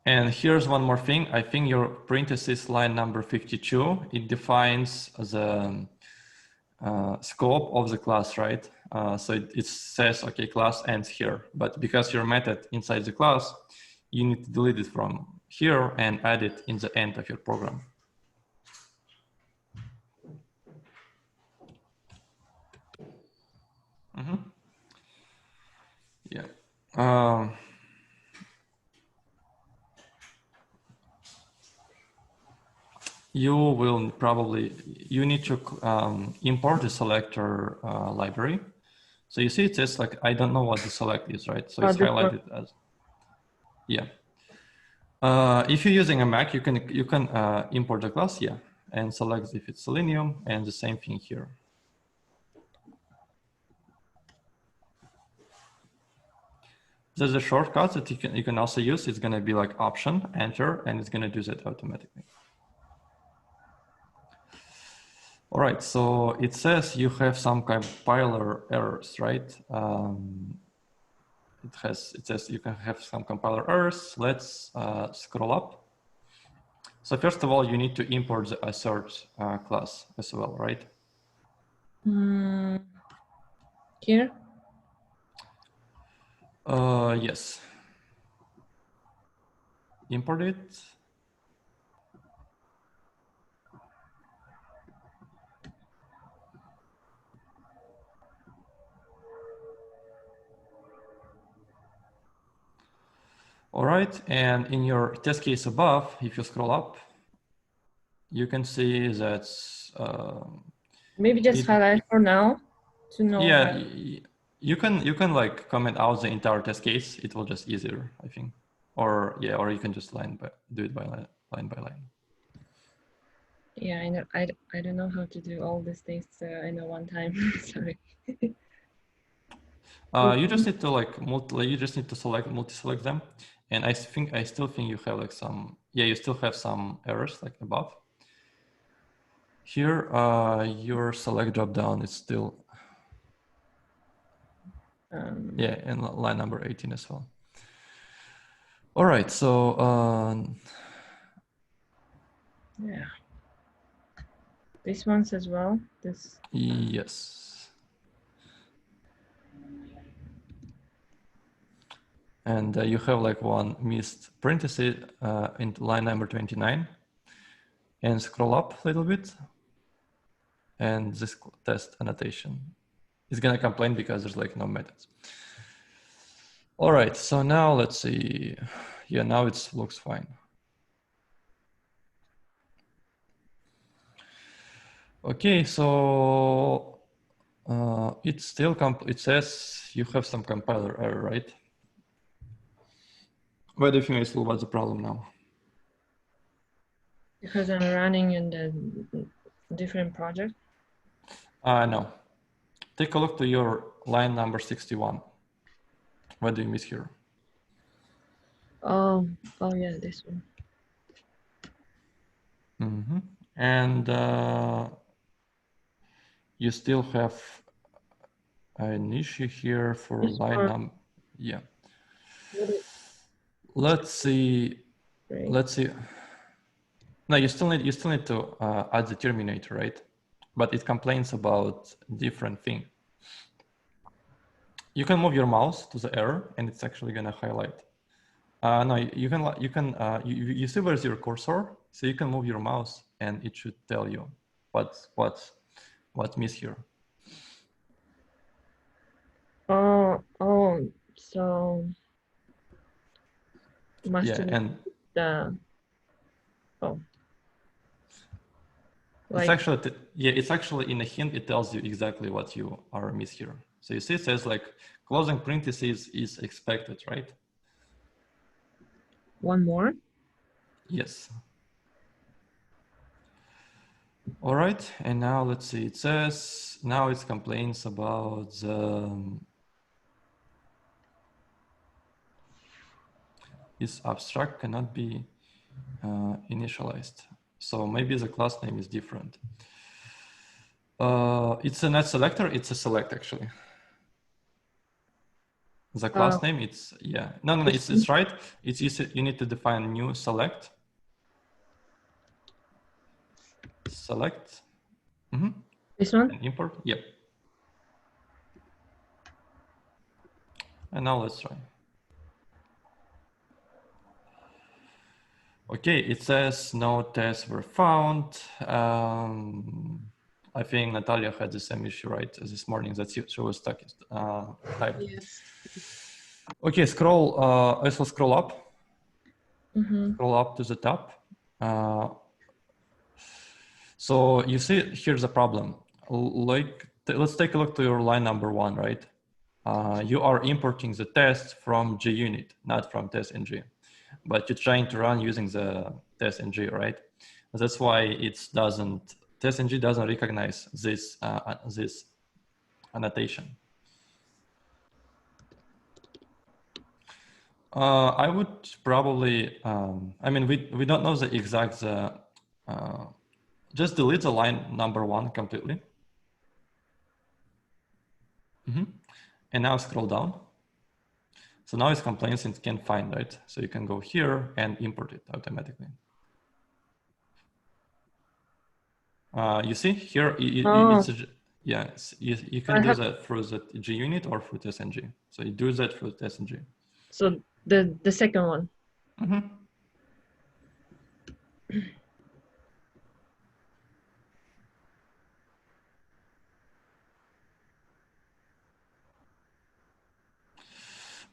And here's one more thing. I think your parentheses line number 52, it defines the scope of the class, right? So it says, okay, class ends here. But because your method inside the class, you need to delete it from here and add it in the end of your program. Yeah. You will probably, you need to import the selector library. So you see it says like, I don't know what the select is, right? So it's highlighted as, yeah. If you're using a Mac, you can import the class, yeah, and select if it's Selenium, and the same thing here. There's a shortcut that you can also use. It's going to be like Option, Enter, and it's going to do that automatically. All right, so it says you have some compiler errors, right? It says you can have some compiler errors. Let's scroll up. So first of all, you need to import the assert class as well, right? Here? Yes. Import it. All right, and in your test case above, if you scroll up, you can see that Maybe just highlight for now to know. Yeah, you can like comment out the entire test case. It will just easier, I think. Or yeah, or you can just do it by line by line. Yeah, I know. I don't know how to do all these things. I know one time. Sorry. You just need to like you just need to multi-select them, and I still think you have like some, yeah, you still have some errors like above. Here, your select dropdown is still yeah, and line number 18 as well. All right, so yeah, this one's as well. This. Yes. And you have like one missed parenthesis in line number 29, and scroll up a little bit, and this test annotation is gonna complain because there's like no methods. All right, so now let's see. Yeah, now it looks fine. Okay, so it says you have some compiler error, right? Why do you think what's the problem now? Because I'm running in the different project. No. Take a look to your line number 61. What do you miss here? Oh yeah, this one. And you still have an issue here for line number. Yeah. Let's see. Great. Let's see. No, you still need to add the terminator, right? But it complains about different thing. You can move your mouse to the error, and it's actually gonna highlight. No, you see where's your cursor, so you can move your mouse, and it should tell you what's missed here. Oh, so must Yeah, and the it's actually it's actually in a hint. It tells you exactly what you are missed here. So you see, it says like closing parentheses is expected, right? One more. Yes. All right, and now let's see. It says now it complains about this abstract cannot be initialized. So maybe the class name is different. It's a not selector. It's a select actually. The class name. It's yeah. No. It's right. It's easy. You need to define new select. Select. This one? And import. Yep. And now let's try. Okay, it says no tests were found. I think Natalia had the same issue, right, this morning that she was stuck typed. Yes. Okay, scroll. I will scroll up. Mm-hmm. Scroll up to the top. So you see, here's the problem. Let's take a look to your line number 1, right? You are importing the test from JUnit, not from testng, but you're trying to run using the testng, right? That's why testng doesn't recognize this this annotation. I would probably, I mean, we don't know the exact, just delete the line number 1 completely. And now scroll down. So now it complains it can't find, right? So you can go here and import it automatically. You see here, you can do that through the JUnit or through testng. So you do that through testng. So the second one.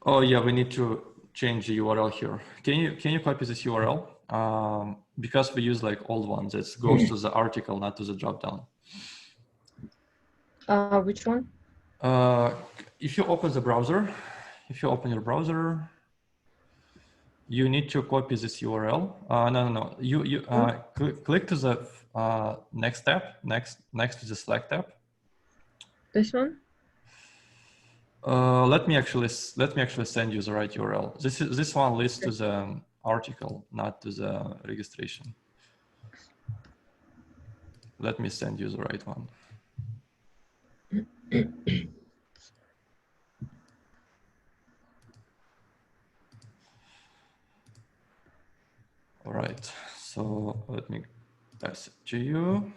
Oh yeah, we need to change the URL here. Can you copy this URL? Because we use like old ones, it goes to the article, not to the dropdown. Which one? If you open the browser, you need to copy this URL. No. You click to the next tab, next to the Slack tab. This one? Let me actually send you the right URL. This one leads to the article, not to the registration. Let me send you the right one. All right, so let me pass it to you.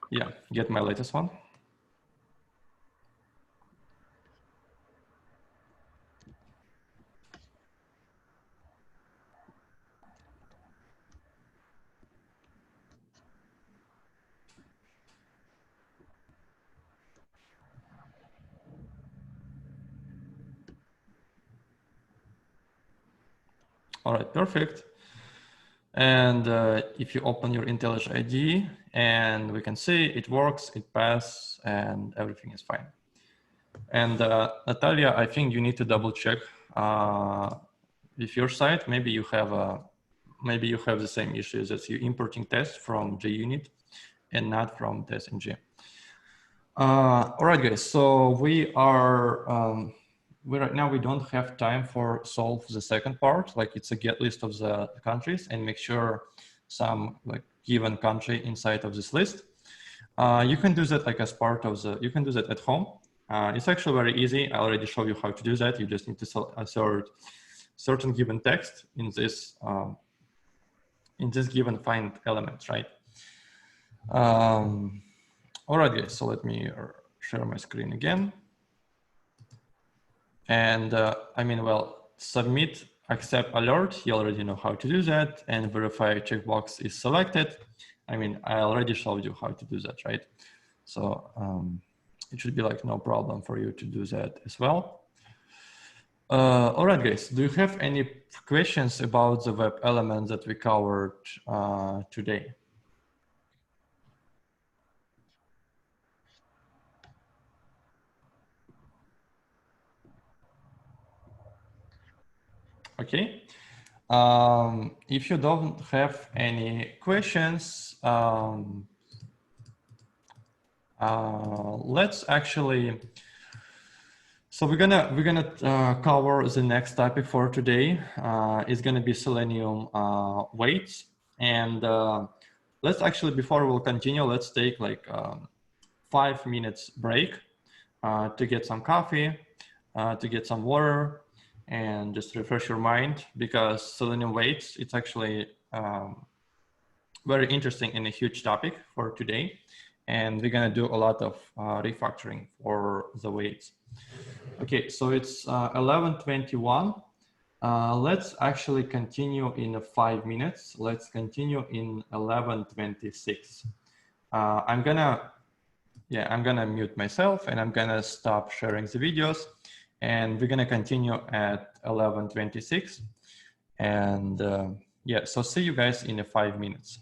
Yeah, get my latest one. All right, perfect. And if you open your IntelliJ IDE, and we can see it works, it passed, and everything is fine. And Natalia, I think you need to double check with your site. Maybe you have the same issues as you importing tests from JUnit and not from testng. All right, guys. So we right now we don't have time for solve the second part. Like it's a get list of the countries and make sure some like given country inside of this list. You can do that like as part of you can do that at home. It's actually very easy. I already showed you how to do that. You just need to assert certain given text in this given find element, right? All right, guys. So let me share my screen again. And submit accept alert. You already know how to do that, and verify checkbox is selected. I already showed you how to do that, right? So it should be like no problem for you to do that as well. All right, guys, do you have any questions about the web element that we covered today? Okay, If you don't have any questions, let's actually. So we're gonna cover the next topic for today. It's gonna be Selenium weights, and let's actually, before we'll continue, let's take like 5 minutes break to get some coffee, to get some water, and just refresh your mind, because Selenium weights, it's actually very interesting and a huge topic for today. And we're gonna do a lot of refactoring for the weights. Okay, so it's 11:21. Let's actually continue in 5 minutes. Let's continue in 11:26. I'm gonna mute myself and I'm gonna stop sharing the videos, and we're gonna continue at 11:26. And yeah, so see you guys in 5 minutes.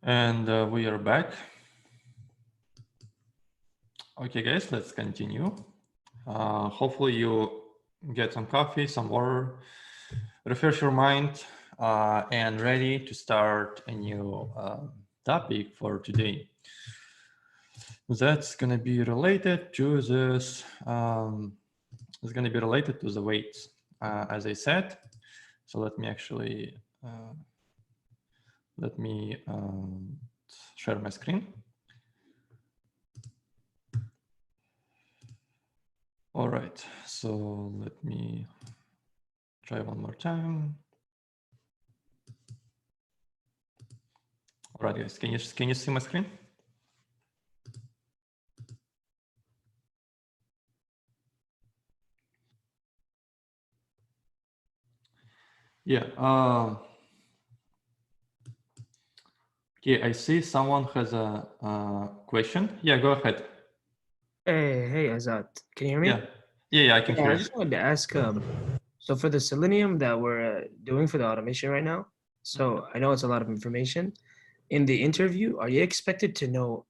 And we are back. Okay, guys, let's continue. Hopefully you get some coffee, some water, refresh your mind, and ready to start a new topic for today. That's going to be related to this. It's going to be related to the weights, as I said. So let me actually share my screen. All right, so let me try one more time. All right, guys, can you see my screen? Yeah. Okay, I see someone has a question. Yeah, go ahead. Hey, Azat, can you hear me? Yeah, I can Yeah, hear I you. just wanted to ask, so for the Selenium that we're doing for the automation right now, so I know it's a lot of information. In the interview, are you expected to know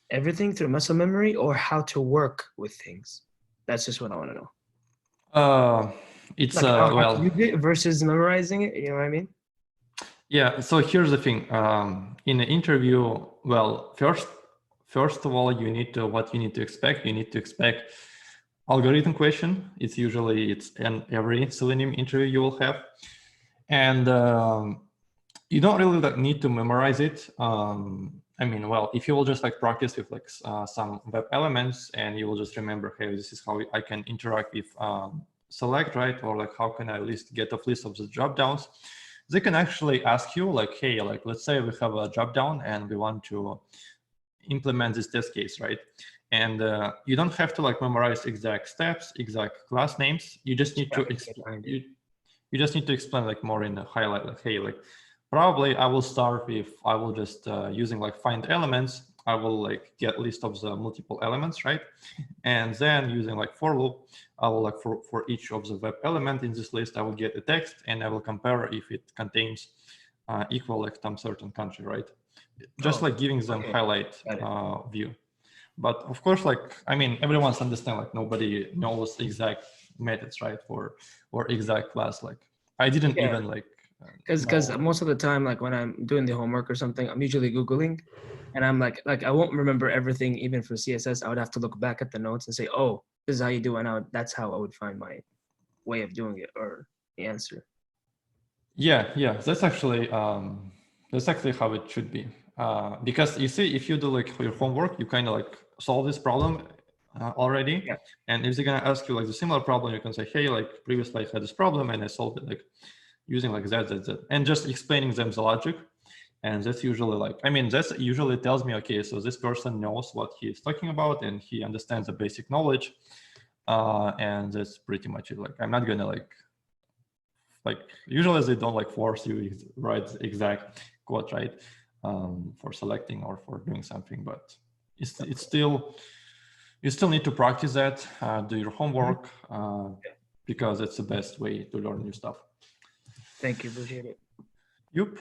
everything through muscle memory or how to work with things? That's just what I want to know. It's Like how to well, use it versus memorizing it, you know what I mean? yeah. So here's the thing. In the interview, well, first of all, what you need to expect. You need to expect algorithm question. It's in every Selenium interview you will have, and you don't really need to memorize it. I mean, well, if you will just like practice with like some web elements, and you will just remember, hey, this is how I can interact with select, right? Or like, how can I at least get a list of the drop downs? They can actually ask you like, hey, like, let's say we have a drop down and we want to implement this test case, right? And you don't have to like memorize exact steps, exact class names. You just need to you just need to explain like more in the highlight, like, hey, like probably I will start with, I will just using like find elements. I will like get list of the multiple elements, right? And then using like for loop, I will like for each of the web element in this list, I will get a text and I will compare if it contains equal like some certain country, right? Just like giving them highlight view. But of course, like, I mean, everyone's understand, like nobody knows exact methods, right? Or exact class. Like I didn't even like, because most of the time, like when I'm doing the homework or something, I'm usually Googling and I'm like I won't remember everything. Even for CSS, I would have to look back at the notes and say, oh, this is how you do it. And that's how I would find my way of doing it or the answer. Yeah, that's actually how it should be. Because you see, if you do like your homework, you kind of like solve this problem already. Yeah. And if they're gonna ask you like the similar problem, you can say, hey, like previously I had this problem and I solved it like using like that, and just explaining them the logic. And that's usually like, I mean, that's usually tells me, okay, so this person knows what he is talking about and he understands the basic knowledge. And that's pretty much it. Like, I'm not gonna like usually they don't like force you to write exact code, right? For selecting or for doing something, but it's still, you still need to practice that, do your homework, because it's the best way to learn new stuff. Thank you, appreciate it. Yep.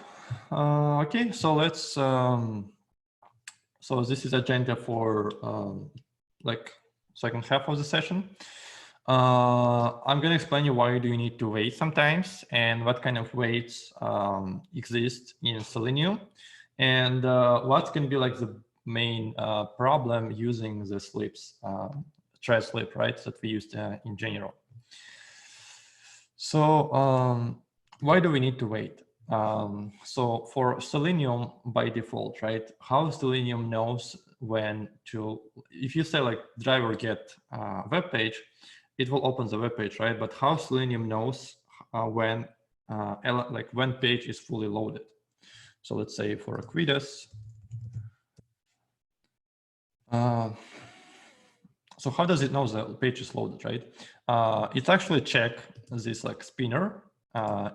Okay, so let's, so this is agenda for like second half of the session. I'm going to explain you why do you need to wait sometimes and what kind of waits exist in Selenium, and what can be like the main problem using the slips, thread slip, right, that we used in general. So why do we need to wait? So for Selenium by default, right, how Selenium knows when to, if you say like driver get web page, it will open the web page, right? But how Selenium knows when when page is fully loaded. So let's say for a Quidas. So how does it know the page is loaded, right? It's actually check this like spinner.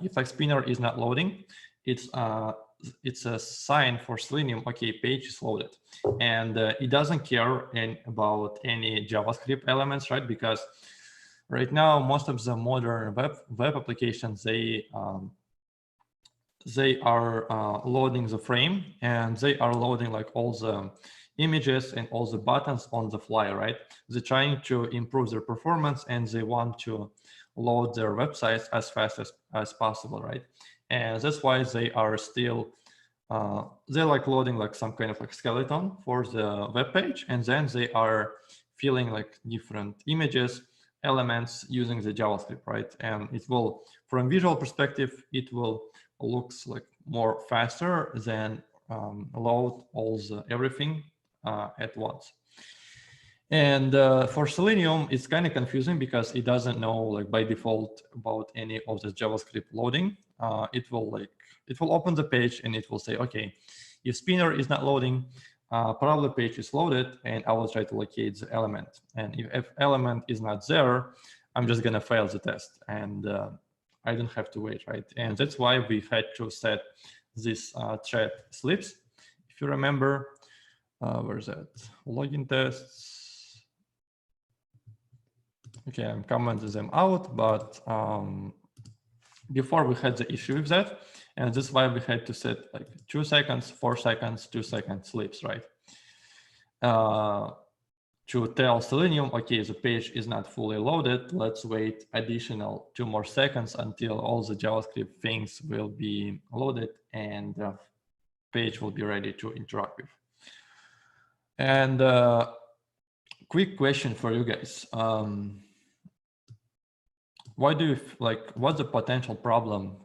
If like spinner is not loading, it's a sign for Selenium, okay, page is loaded. And it doesn't care about any JavaScript elements, right? Because right now, most of the modern web applications, they they are loading the frame, and they are loading like all the images and all the buttons on the fly, right? They're trying to improve their performance, and they want to load their websites as fast as possible, right? And that's why they are still they're like loading like some kind of like skeleton for the web page, and then they are filling like different images, elements using the JavaScript, right? And it will, from visual perspective, it will looks like more faster than load all the everything at once. And for Selenium, it's kind of confusing because it doesn't know like by default about any of the JavaScript loading. It will open the page and it will say, okay, if spinner is not loading, probably page is loaded, and I will try to locate the element. And if element is not there, I'm just gonna fail the test, and I don't have to wait, right? And that's why we had to set this thread slips. If you remember, where's that? Login tests. Okay, I'm commenting them out, but before we had the issue with that, and that's why we had to set like 2 seconds, 4 seconds, 2 second slips, right? To tell Selenium, okay, the page is not fully loaded, let's wait additional 2 more seconds until all the JavaScript things will be loaded and the page will be ready to interact with. And quick question for you guys. Why do you what's the potential problem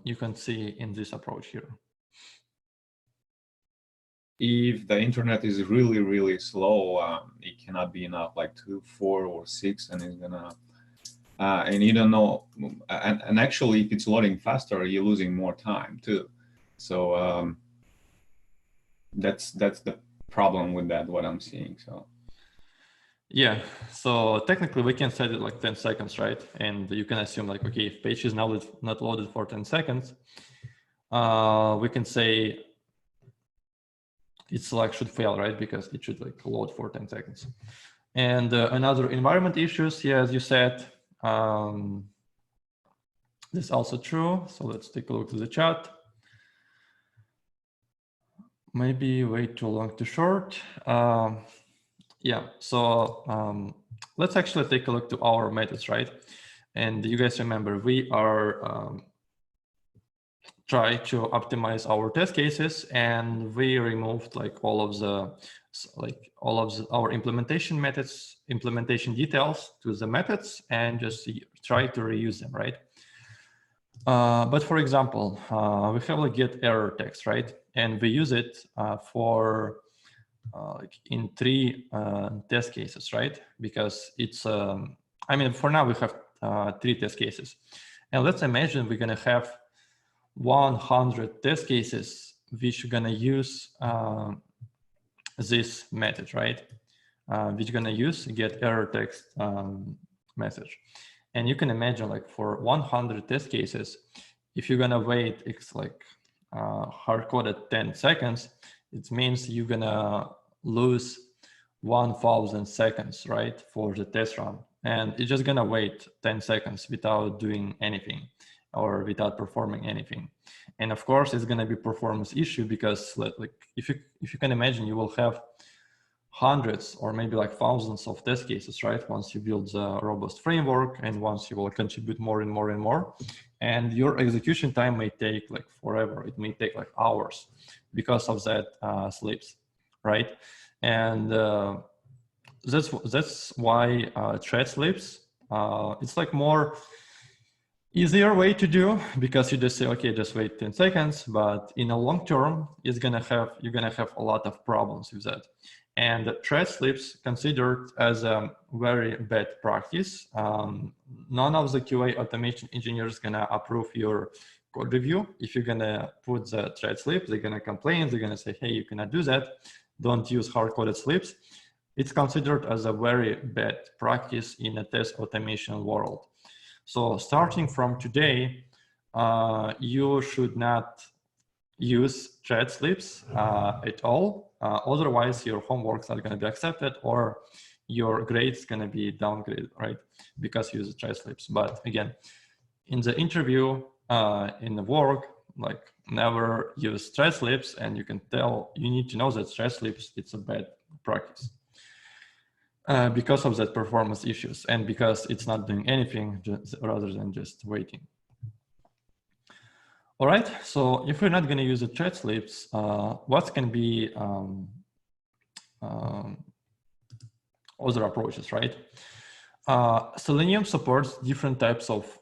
you can see in this approach here? If the internet is really, really slow, it cannot be enough, like 2, 4, or 6, and it's gonna, and you don't know, and actually, if it's loading faster, you're losing more time too. So that's the problem with that, what I'm seeing. So. Yeah, so technically we can set it like 10 seconds, right? And you can assume like, okay, if page is now not loaded for 10 seconds, we can say it's like should fail, right? Because it should like load for 10 seconds. And another environment issues, yeah, as you said, this is also true. So let's take a look at the chat. Maybe way too long, too short. Yeah, so let's actually take a look to our methods, right? And you guys remember, we are try to optimize our test cases, and we removed like all of our implementation methods, implementation details to the methods, and just try to reuse them, right? But for example, we have like get error text, right? And we use it for like in 3 test cases, right? Because it's, I mean, for now we have 3 test cases. And let's imagine we're gonna have 100 test cases which are gonna use this method, right? Which are gonna use get error text message. And you can imagine like for 100 test cases, if you're gonna wait, it's like hard-coded 10 seconds, it means you're gonna lose 1,000 seconds, right, for the test run. And it's just gonna wait 10 seconds without doing anything or without performing anything. And of course, it's gonna be performance issue because like if you can imagine, you will have hundreds or maybe like thousands of test cases, right? Once you build the robust framework and once you will contribute more and more and more, and your execution time may take like forever. It may take like hours because of that slips, right? And that's why thread slips, it's like more easier way to do, because you just say, okay, just wait 10 seconds, but in a long term, you're gonna have a lot of problems with that. And thread slips considered as a very bad practice. None of the QA automation engineers gonna approve your code review. If you're gonna put the thread slip, they're gonna complain. They're gonna say, hey, you cannot do that. Don't use hard-coded slips. It's considered as a very bad practice in a test automation world. So starting from today, you should not use thread slips at all. Otherwise, your homework's not going to be accepted or your grade's going to be downgraded, right? Because you use thread slips. But again, in the interview, in the work, like never use thread slips, and you can tell, you need to know that thread slips, it's a bad practice because of that performance issues and because it's not doing anything rather than just waiting. All right, so if we're not going to use the thread slips, what can be other approaches, right? Selenium supports different types of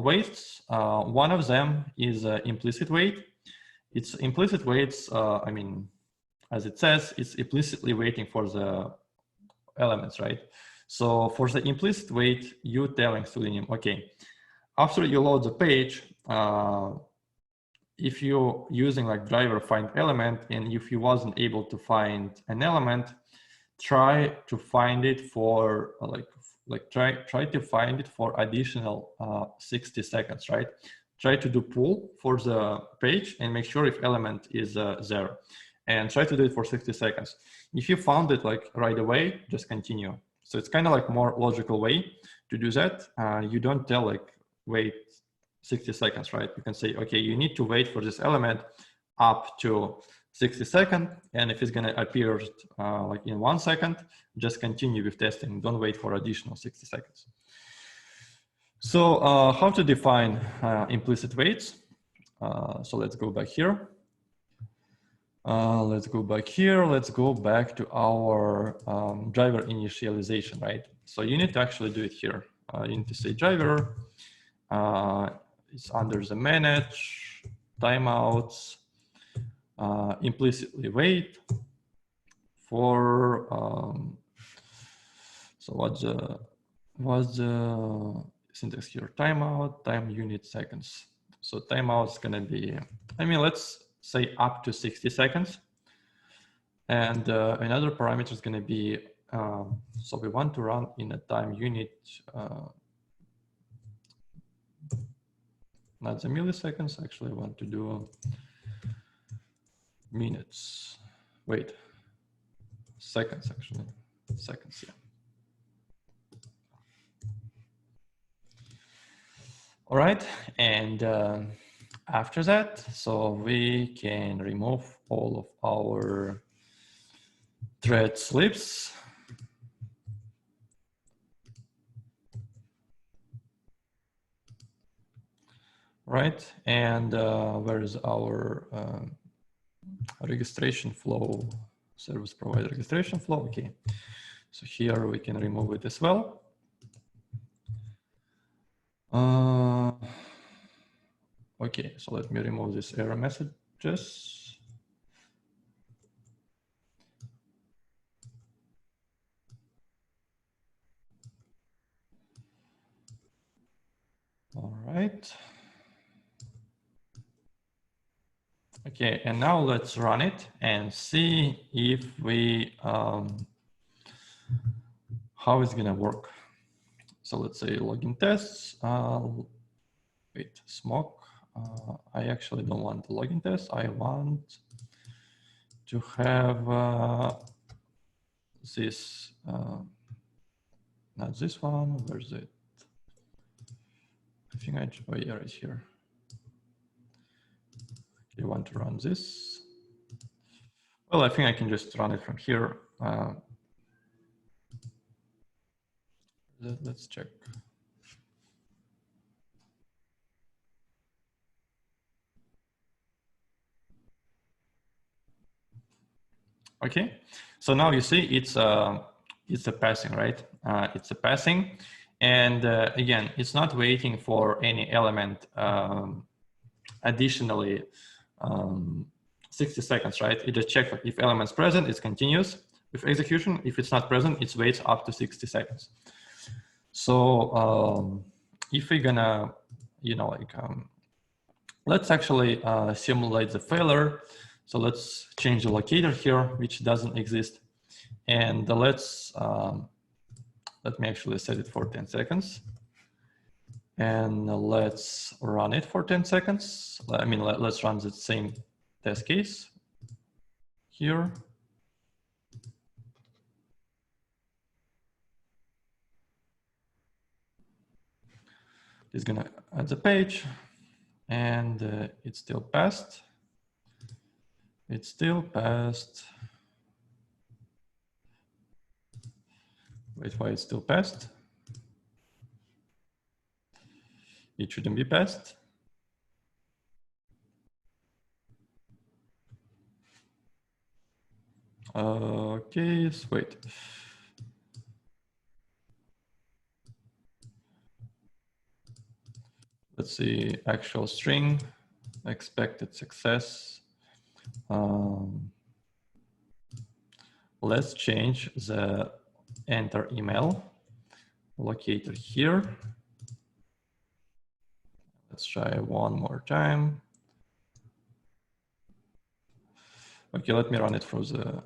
waits. One of them is implicit wait. It's implicit waits, I mean, as it says, it's implicitly waiting for the elements, right? So for the implicit wait, you telling Selenium, okay, after you load the page, if you're using like driver find element, and if you wasn't able to find an element, try to find it for try to find it for additional 60 seconds, right? Try to do pull for the page and make sure if element is there, and try to do it for 60 seconds. If you found it like right away, just continue. So it's kind of like more logical way to do that. You don't tell like wait 60 seconds, right? You can say, okay, you need to wait for this element up to 60 seconds, and if it's going to appear like in 1 second, just continue with testing. Don't wait for additional 60 seconds. So how to define implicit waits? So let's go back here. Let's go back here. Let's go back to our driver initialization, right? So you need to actually do it here. You need to say driver. It's under the manage, timeouts, implicitly wait for, so what's the syntax here? Timeout, time unit seconds. So timeout is gonna be, I mean, let's say up to 60 seconds. And another parameter is gonna be, so we want to run in a time unit, not the milliseconds, actually I want to do minutes. Wait, seconds actually, seconds, yeah. All right, and after that, so we can remove all of our thread slips. Right, and where is our registration flow, service provider registration flow? Okay, so here we can remove it as well. Okay, so let me remove this error messages. All right. Okay, and now let's run it and see if we, how it's gonna work. So let's say login tests, wait, smoke. I actually don't want the login test. I want to have this, not this one, where's it? I think oh yeah, right here. You want to run this? Well, I think I can just run it from here. Let's check. Okay, so now you see it's a passing, right? It's a passing, and again, it's not waiting for any element additionally 60 seconds, right? It just checks if element's present, it continues with execution. If it's not present, it waits up to 60 seconds. So if we're gonna, you know, like, let's actually simulate the failure. So let's change the locator here, which doesn't exist. And let's, let me actually set it for 10 seconds. And let's run it for 10 seconds. I mean, let's run the same test case here. It's gonna add the page. and it's still passed. It's still passed. Wait, why it's still passed? It shouldn't be passed. Okay, so wait. Let's see, actual string, expected success. Let's change the enter email locator here. Let's try one more time. Okay, let me run it through the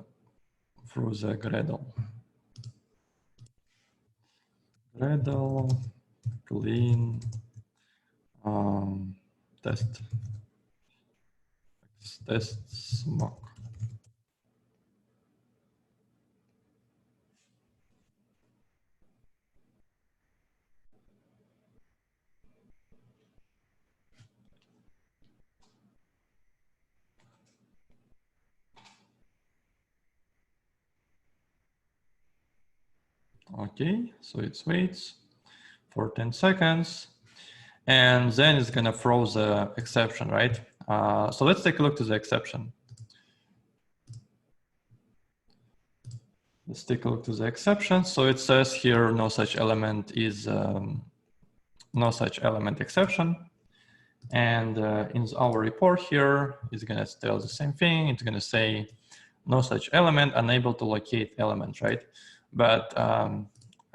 Gradle. Gradle clean test smoke. Okay, so it waits for 10 seconds and then it's gonna throw the exception, right? So let's take a look to the exception. Let's take a look to the exception. So it says here, no such element is, no such element exception. And in our report here, it's gonna tell the same thing. It's gonna say, no such element, unable to locate element, right? But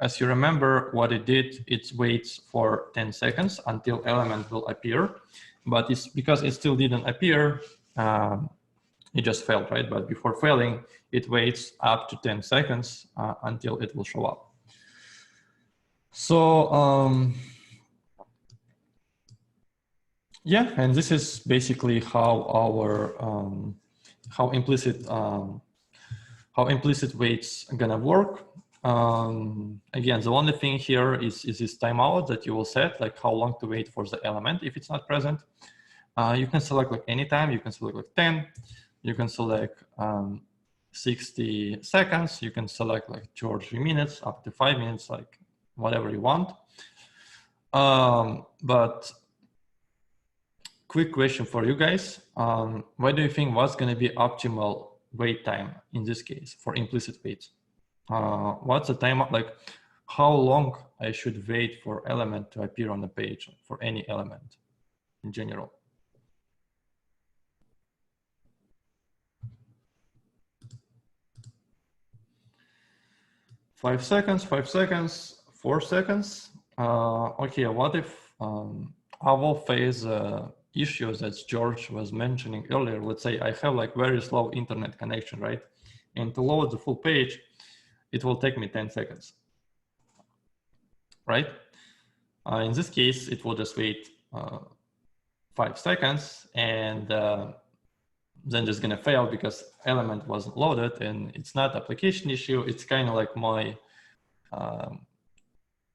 as you remember, what it did, it waits for 10 seconds until element will appear. But it's because it still didn't appear, it just failed, right? But before failing, it waits up to 10 seconds until it will show up. So yeah, and this is basically how our how implicit waits are gonna work. Again, the only thing here is this timeout that you will set, like how long to wait for the element if it's not present. You can select like anytime, you can select like 10, you can select 60 seconds, you can select like 2 or 3 minutes, up to 5 minutes, like whatever you want. But quick question for you guys. What do you think was going to be optimal wait time in this case for implicit waits? What's the time, like how long I should wait for element to appear on the page for any element in general? Five seconds, 4 seconds. Okay, what if I will face issues that George was mentioning earlier? Let's say I have like very slow internet connection, right? And to load the full page, it will take me 10 seconds, right? In this case, it will just wait 5 seconds and then just gonna fail because element wasn't loaded, and it's not application issue. It's kind of like my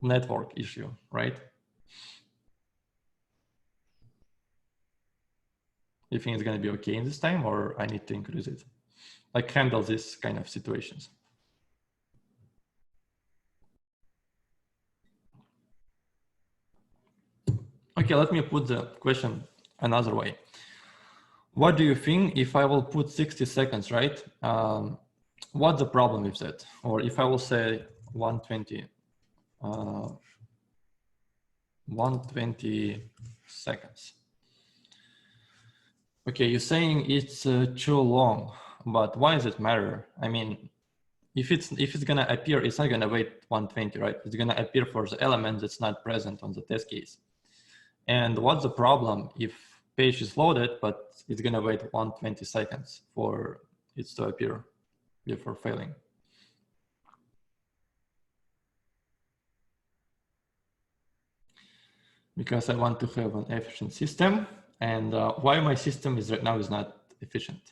network issue, right? You think it's gonna be okay in this time, or I need to increase it? Like handle this kind of situations. Okay, let me put the question another way. What do you think if I will put 60 seconds, right? What's the problem with that? Or if I will say 120 seconds. Okay, you're saying it's too long, but why does it matter? I mean, if it's gonna appear, it's not gonna wait 120, right? It's gonna appear for the element that's not present on the test case. And what's the problem if page is loaded, but it's gonna wait 120 seconds for it to appear before failing? Because I want to have an efficient system, and why my system is right now is not efficient.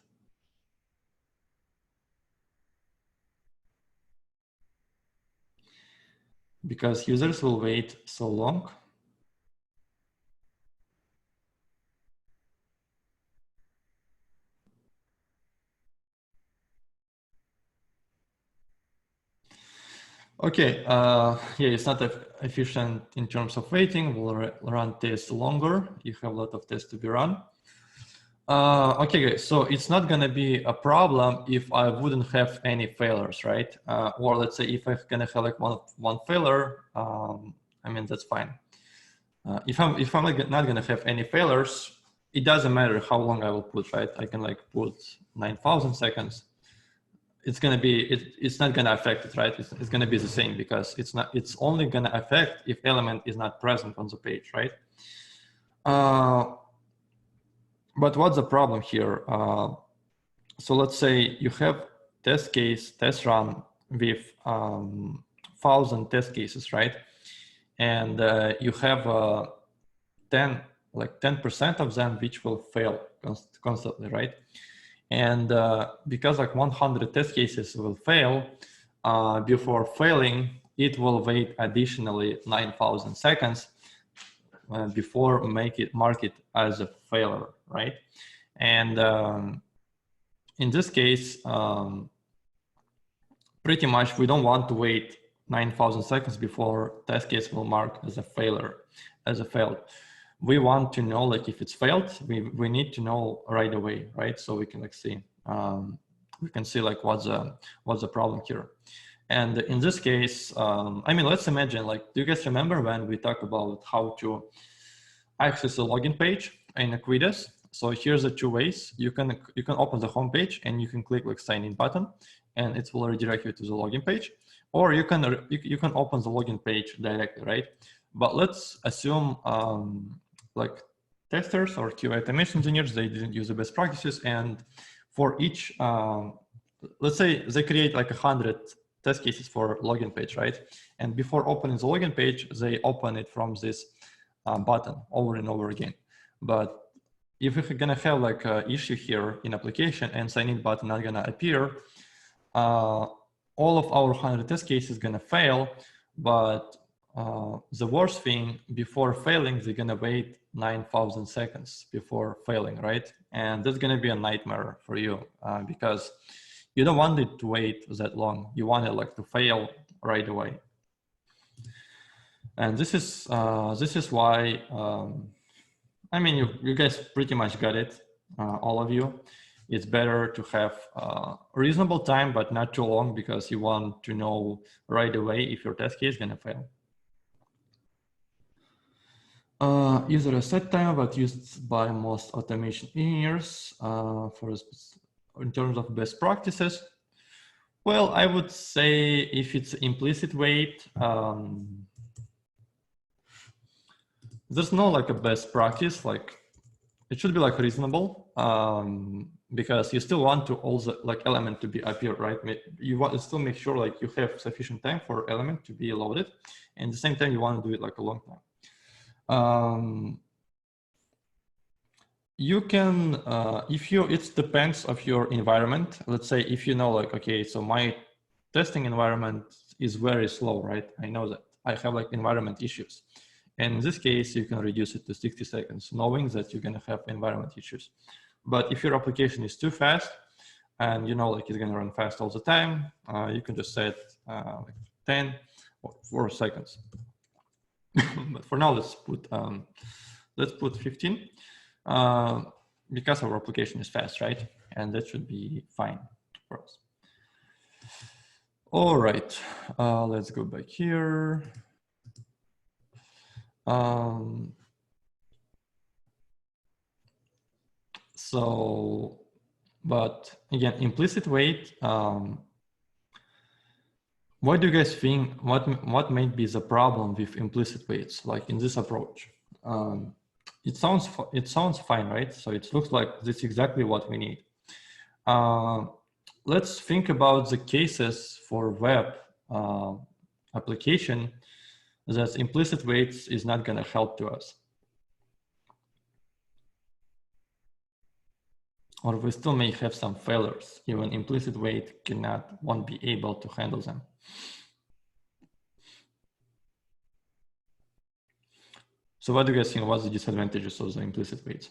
Because users will wait so long. Okay, yeah, it's not efficient in terms of waiting. We'll run tests longer. You have a lot of tests to be run. Okay, guys, so it's not gonna be a problem if I wouldn't have any failures, right? Or let's say if I'm gonna have like one failure, I mean, that's fine. If I'm like not gonna have any failures, it doesn't matter how long I will put, right? I can like put 9,000 seconds. It's gonna be, it's not gonna affect it, right? It's gonna be the same because it's only gonna affect if element is not present on the page, right? But what's the problem here? So let's say you have test run with 1,000 test cases, right? And you have 10% of them which will fail constantly, right? And because like 100 test cases will fail, before failing, it will wait additionally 9,000 seconds before mark it as a failure, right? And in this case, pretty much we don't want to wait 9,000 seconds before test case will mark as a failure, as a failed. We want to know like if it's failed, we need to know right away, right? So we can like see, we can see like what's the problem here. And in this case, I mean, let's imagine like, do you guys remember when we talked about how to access a login page in a Quides? So here's the two ways. You can open the home page and you can click like sign in button and it will redirect you to the login page, or you can open the login page directly, right? But let's assume like testers or QA automation engineers, they didn't use the best practices, and for each, let's say they create like 100 test cases for login page, right? And before opening the login page, they open it from this button over and over again. But if we're gonna have like an issue here in application and sign in button not gonna appear, all of our 100 test cases gonna fail. But the worst thing, before failing, they're gonna wait 9,000 seconds before failing, right? And that's gonna be a nightmare for you because you don't want it to wait that long. You want it like to fail right away. And this is why, I mean, you guys pretty much got it, all of you. It's better to have reasonable time, but not too long, because you want to know right away if your test case is gonna fail. Is there a set time that used by most automation engineers in terms of best practices? Well, I would say if it's implicit wait, there's no like a best practice. Like it should be like reasonable, because you still want to also like element to be appear, right? You want to still make sure like you have sufficient time for element to be loaded, and at the same time you want to do it like a long time. You can, it depends of your environment. Let's say if you know like, okay, so my testing environment is very slow, right? I know that I have like environment issues. And in this case, you can reduce it to 60 seconds, knowing that you're gonna have environment issues. But if your application is too fast and you know like it's gonna run fast all the time, you can just set like 10 or 4 seconds. But for now, let's put 15. Because our application is fast, right? And that should be fine for us. All right, let's go back here. So, but again, implicit wait, what do you guys think, what might be the problem with implicit waits, like in this approach? It sounds fine, right? So it looks like this is exactly what we need. Let's think about the cases for web application that implicit waits is not gonna help to us. Or we still may have some failures, even implicit wait won't be able to handle them. So what do you guys think? What's the disadvantages of the implicit waits?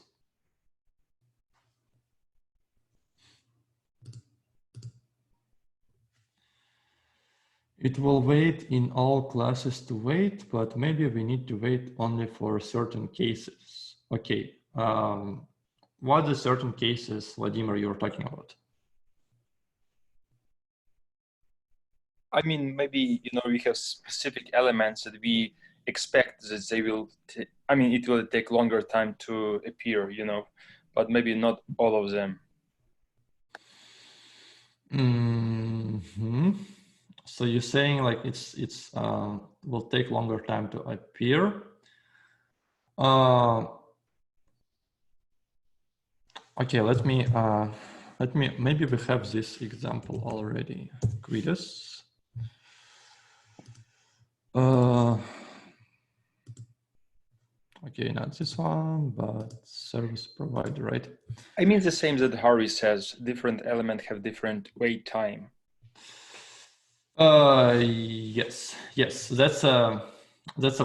It will wait in all classes to wait, but maybe we need to wait only for certain cases. Okay. What are certain cases, Vladimir, you're talking about? I mean, maybe, we have specific elements that we expect that they will, I mean, it will take longer time to appear, but maybe not all of them. Mm-hmm. So you're saying like it's will take longer time to appear. Okay, maybe we have this example already. Quidus. Okay, not this one, but service provider, right? I mean the same that Harry says, different elements have different wait time. Yes, that's a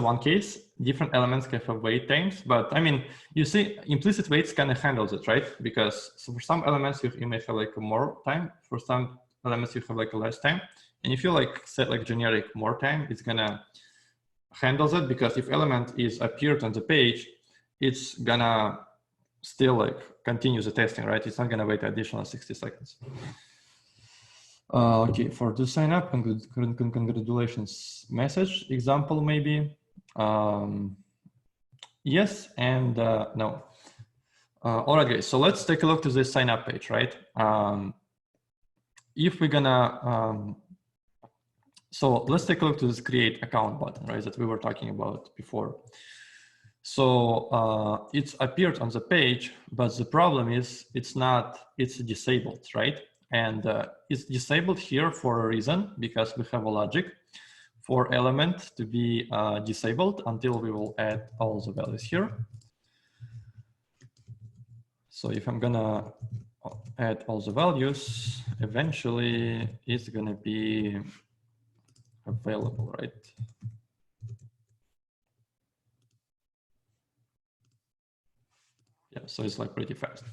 one case. Different elements can have wait times, but I mean, you see, implicit waits kind of handles it, right? Because so for some elements you may have like more time. For some elements you have like a less time, and if you like set like generic more time, it's gonna handles it, because if element is appeared on the page, it's gonna still like continue the testing, right? It's not gonna wait additional 60 seconds. Okay, for the sign up, congratulations message example maybe. Yes and no. All right, guys, so let's take a look to this sign up page, right? If we're gonna, so let's take a look to this create account button, right, that we were talking about before. So it's appeared on the page, but the problem is it's disabled, right? And it's disabled here for a reason, because we have a logic for element to be disabled until we will add all the values here. So if I'm gonna add all the values, eventually it's gonna be available, right? Yeah, so it's like pretty fast.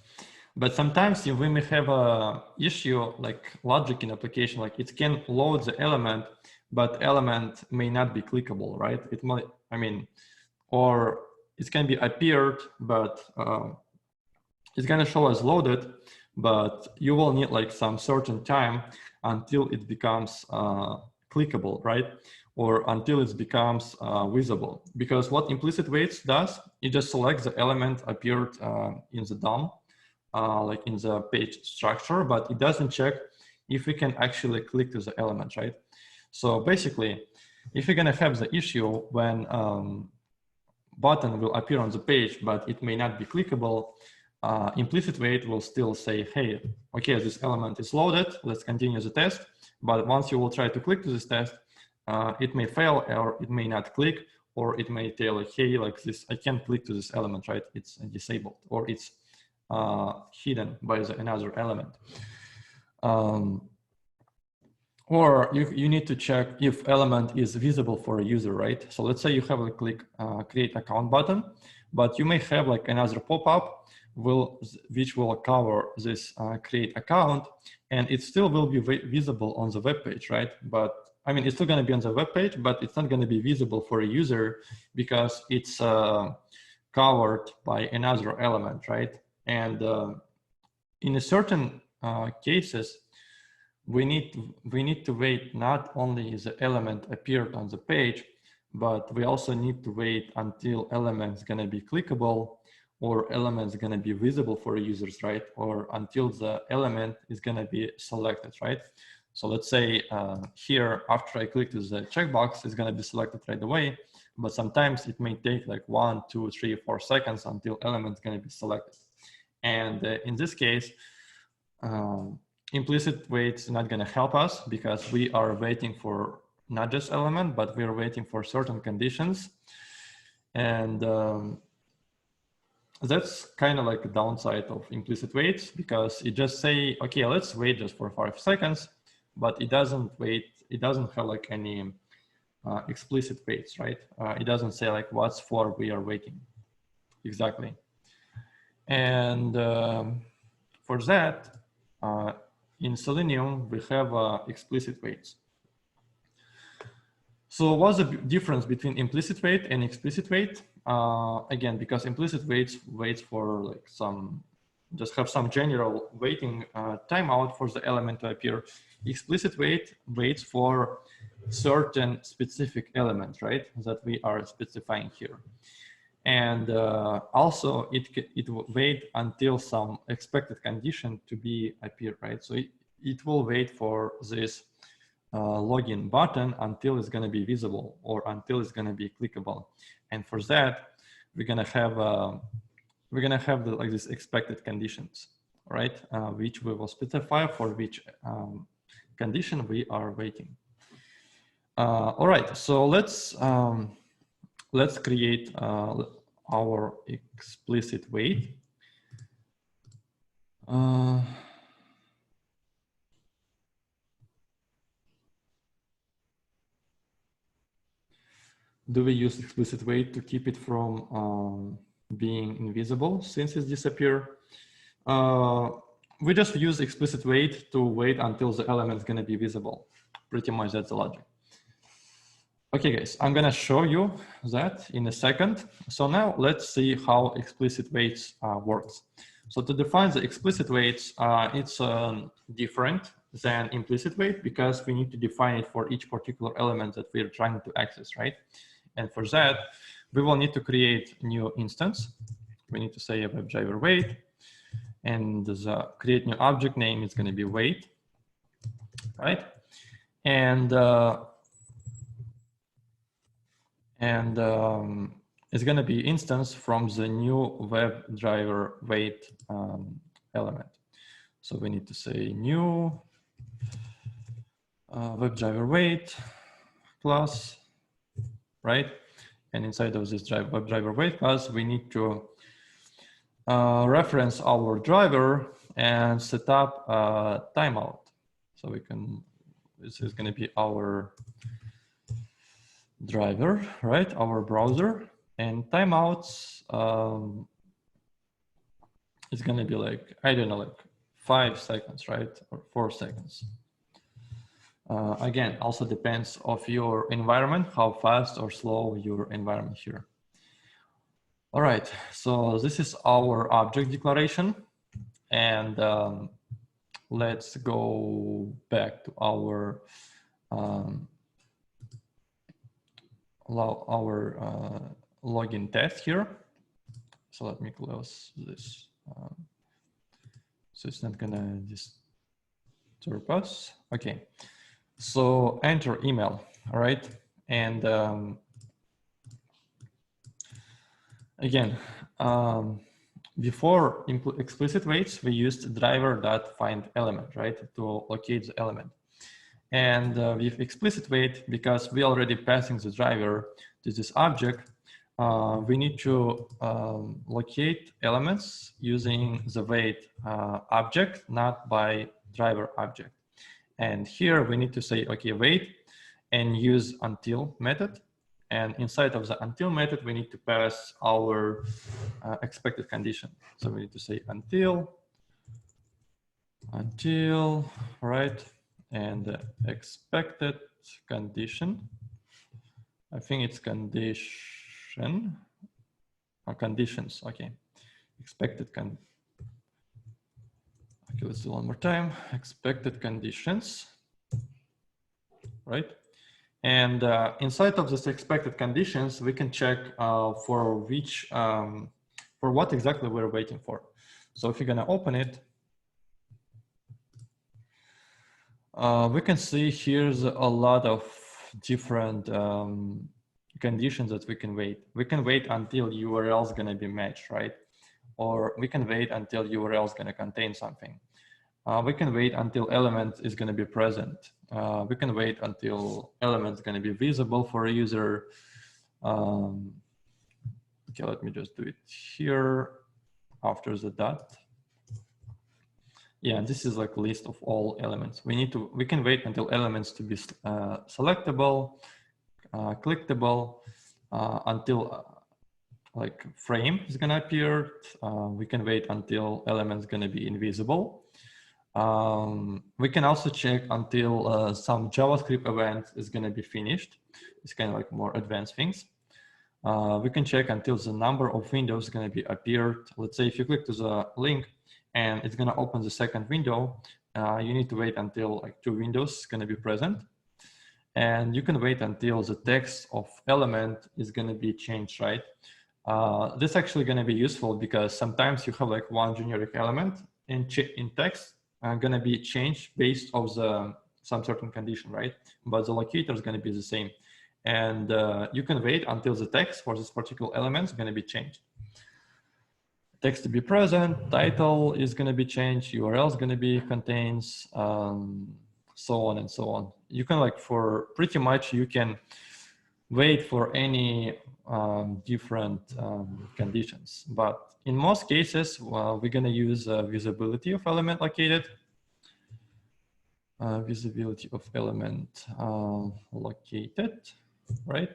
But sometimes we may have a issue like logic in application, like it can load the element, but element may not be clickable, right? It might, I mean, or it can be appeared, but it's gonna show as loaded, but you will need like some certain time until it becomes clickable, right? Or until it becomes visible. Because what implicit waits does, it just selects the element appeared in the DOM, like in the page structure, but it doesn't check if we can actually click to the element, right? So basically, if you're gonna have the issue when button will appear on the page, but it may not be clickable, implicit wait will still say, hey, okay, this element is loaded, let's continue the test. But once you will try to click to this test, it may fail, or it may not click, or it may tell like, hey, like this, I can't click to this element, right? It's disabled, or it's hidden by another element. Or you need to check if element is visible for a user, right? So let's say you have a click create account button, but you may have like another pop-up which will cover this create account, and it still will be visible on the web page, right? But I mean, it's still going to be on the web page, but it's not going to be visible for a user because it's covered by another element, right? And in a certain cases, we need to wait not only the element appeared on the page, but we also need to wait until element's going to be clickable, or element's going to be visible for users, right? Or until the element is going to be selected, right? So let's say here, after I click to the checkbox, it's going to be selected right away, but sometimes it may take like 1, 2, 3, 4 seconds until element's going to be selected. And in this case, implicit waits not going to help us, because we are waiting for not just element, but we are waiting for certain conditions. And that's kind of like a downside of implicit waits, because it just say, okay, let's wait just for 5 seconds, but it doesn't wait. It doesn't have like any explicit waits, right? It doesn't say like what's for we are waiting exactly. And for that, in Selenium, we have explicit waits. So what's the difference between implicit wait and explicit wait? Again, because implicit waits for like just have some general waiting timeout for the element to appear. Explicit wait waits for certain specific element, right, that we are specifying here. And also it will wait until some expected condition to be appear, right? So it will wait for this login button until it's going to be visible or until it's going to be clickable. And for that, we're going to have like these expected conditions, right? Which we will specify for which condition we are waiting. All right, so let's create our explicit wait. Do we use explicit wait to keep it from being invisible since it disappears? We just use explicit wait to wait until the element is going to be visible. Pretty much that's the logic. Okay, guys, I'm going to show you that in a second. So now let's see how explicit waits works. So to define the explicit waits, it's different than implicit wait because we need to define it for each particular element that we're trying to access, right? And for that, we will need to create a new instance. We need to say a WebDriver wait, and the create new object name is going to be wait, right? And it's going to be instance from the new WebDriver wait element. So we need to say new WebDriver wait class, right? And inside of this WebDriver wait class, we need to reference our driver and set up a timeout. So we can, this is going to be our driver, right? Our browser, and timeouts is going to be like, I don't know, like 5 seconds, right? Or 4 seconds. Again, also depends of your environment, how fast or slow your environment here. All right, so this is our object declaration. And let's go back to our login test here. So let me close this. So it's not gonna disturb us. Okay. So enter email, all right? And again, before explicit waits, we used driver.findElement, right? To locate the element. And with explicit wait, because we already passing the driver to this object, we need to locate elements using the wait object, not by driver object. And here we need to say, okay, wait, and use until method. And inside of the until method, we need to pass our expected condition. So we need to say until, right? And expected condition. I think it's condition or conditions. Okay, expected okay, let's do one more time. Expected conditions, right? And inside of this expected conditions, we can check for which, for what exactly we're waiting for. So if you're gonna open it, we can see here's a lot of different conditions that we can wait. We can wait until URL is gonna be matched, right? Or we can wait until URL is gonna contain something. We can wait until element is gonna be present. We can wait until element is gonna be visible for a user. Okay, let me just do it here after the dot. Yeah, this is like a list of all elements. We can wait until elements to be selectable, clickable, until like frame is gonna appear. We can wait until elements gonna be invisible. We can also check until some JavaScript event is gonna be finished. It's kind of like more advanced things. We can check until the number of windows is going to be appeared. Let's say if you click to the link and it's going to open the second window, you need to wait until like 2 windows is going to be present. And you can wait until the text of element is going to be changed, right? This is actually going to be useful because sometimes you have like one generic element in text going to be changed based on some certain condition, right? But the locator is going to be the same. And you can wait until the text for this particular element is going to be changed. Text to be present, title is going to be changed, URL is going to be contains, so on and so on. You can like for pretty much you can wait for any different conditions, but in most cases we're going to use visibility of element located. Visibility of element located, right?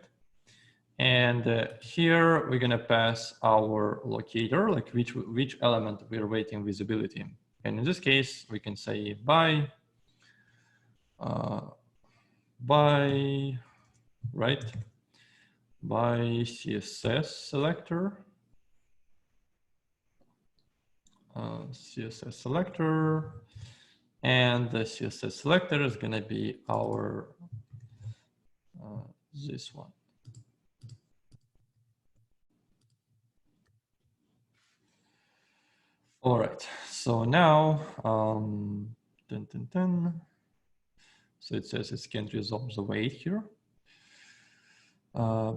And here we're gonna pass our locator, like which element we're waiting visibility. And in this case, we can say by, right? By CSS selector. CSS selector. And the CSS selector is gonna be our, this one. All right, so now, so it says it can resolve the weight here.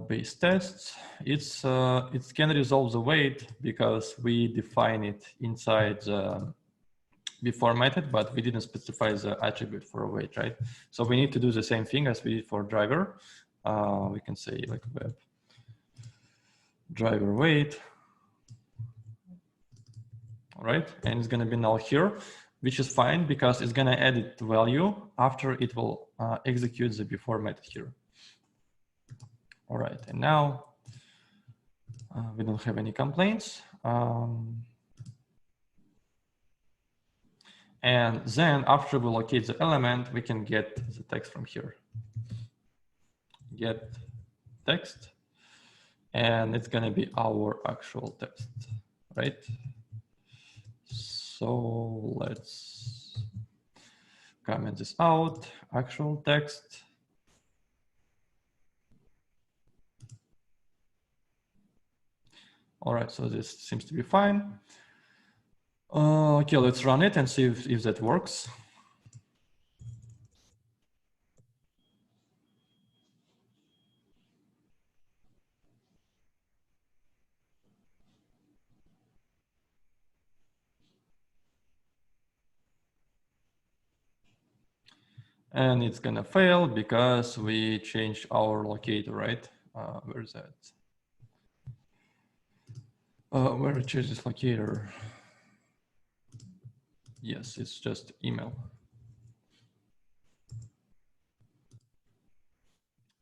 Base tests, it can resolve the weight because we define it inside the before method, but we didn't specify the attribute for a weight, right? So we need to do the same thing as we did for driver. We can say like web driver weight. Right, and it's going to be null here, which is fine because it's going to edit the value after it will execute the before method here. All right, and now we don't have any complaints. And then after we locate the element, we can get the text from here. Get text, and it's going to be our actual text, right? So let's comment this out, actual text. All right, so this seems to be fine. Okay, let's run it and see if that works. And it's gonna fail because we changed our locator, right? Where is that? Where we change this locator? Yes, it's just email.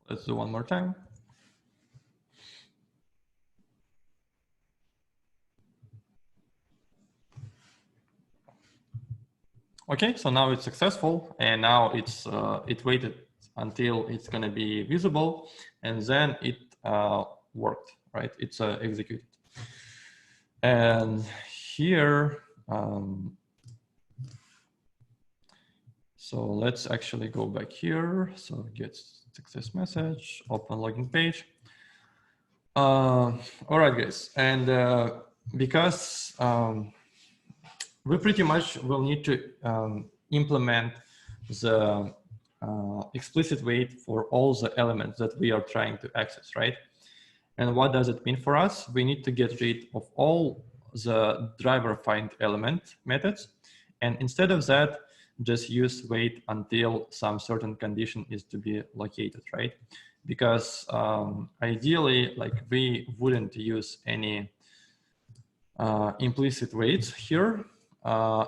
Let's do one more time. Okay, so now it's successful, and now it's it waited until it's going to be visible, and then it worked, right? It's executed. And here, so let's actually go back here. So get success message, open login page. All right, guys, and because we pretty much will need to implement the explicit wait for all the elements that we are trying to access, right? And what does it mean for us? We need to get rid of all the driver find element methods. And instead of that, just use wait until some certain condition is to be located, right? Because ideally, like we wouldn't use any implicit waits here.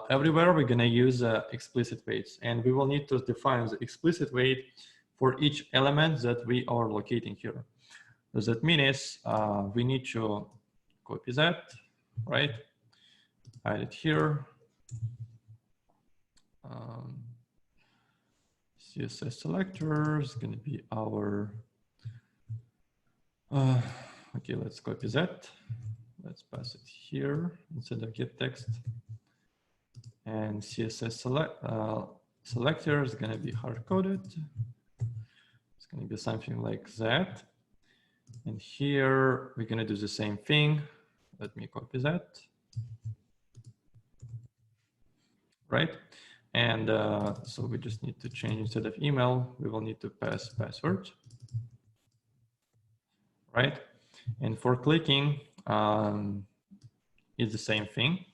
Everywhere we're gonna use explicit waits, and we will need to define the explicit wait for each element that we are locating here. What that means we need to copy that, right? Add it here. CSS selector is gonna be our Okay, let's copy that. Let's pass it here instead of get text. And CSS selector is going to be hard coded. It's going to be something like that. And here we're going to do the same thing. Let me copy that. Right. And so we just need to change, instead of email, we will need to pass password. Right. And for clicking, it's the same thing.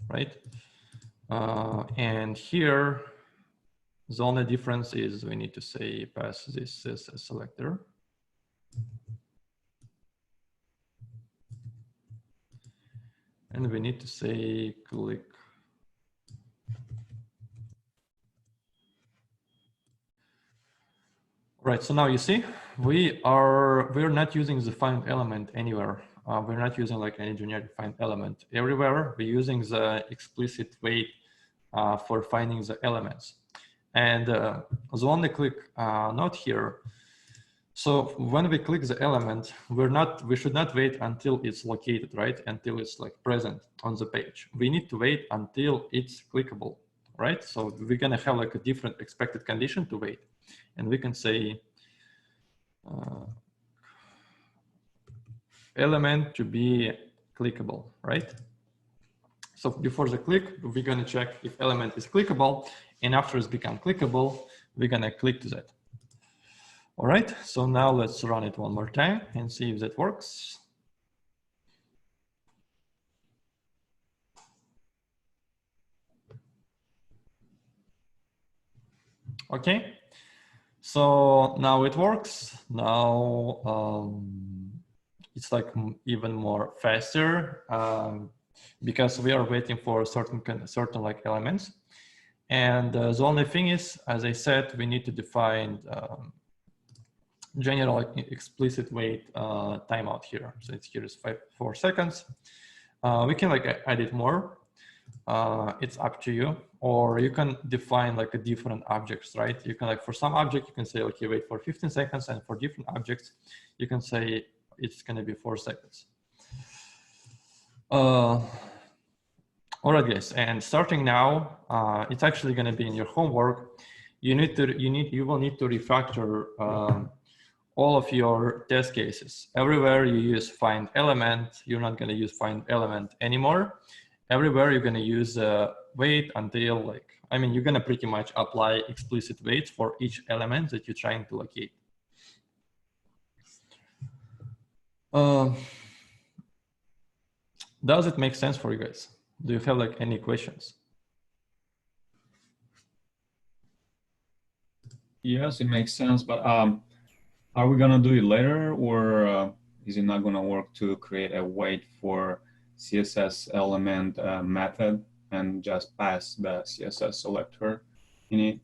Right. And here, the only difference is we need to say pass this as a selector. And we need to say click. Right, so now you see, we're not using the find element anywhere. We're not using like any generic find element. Everywhere we're using the explicit wait for finding the elements. And the only click note here. So when we click the element, we should not wait until it's located, right? Until it's like present on the page. We need to wait until it's clickable, right? So we're gonna have like a different expected condition to wait. And we can say element to be clickable, right? So before the click, we're gonna check if element is clickable, and after it's become clickable, we're gonna click to that. All right, so now let's run it one more time and see if that works. Okay, so now it works. Now it's like even more faster because we are waiting for certain like elements. And the only thing is, as I said, we need to define general explicit wait timeout here. So it's here is 4 seconds. We can like add it more. It's up to you, or you can define like a different objects, right? You can like for some object, you can say, okay, wait for 15 seconds. And for different objects, you can say it's going to be 4 seconds. All right, guys, and starting now, it's actually going to be in your homework. You will need to refactor all of your test cases. Everywhere you use find element, you're not going to use find element anymore. Everywhere you're going to use wait until like, I mean, you're going to pretty much apply explicit waits for each element that you're trying to locate. Does it make sense for you guys? Do you have like any questions? Yes, it makes sense, but are we gonna do it later, or is it not gonna work to create a wait for CSS element method and just pass the CSS selector in it?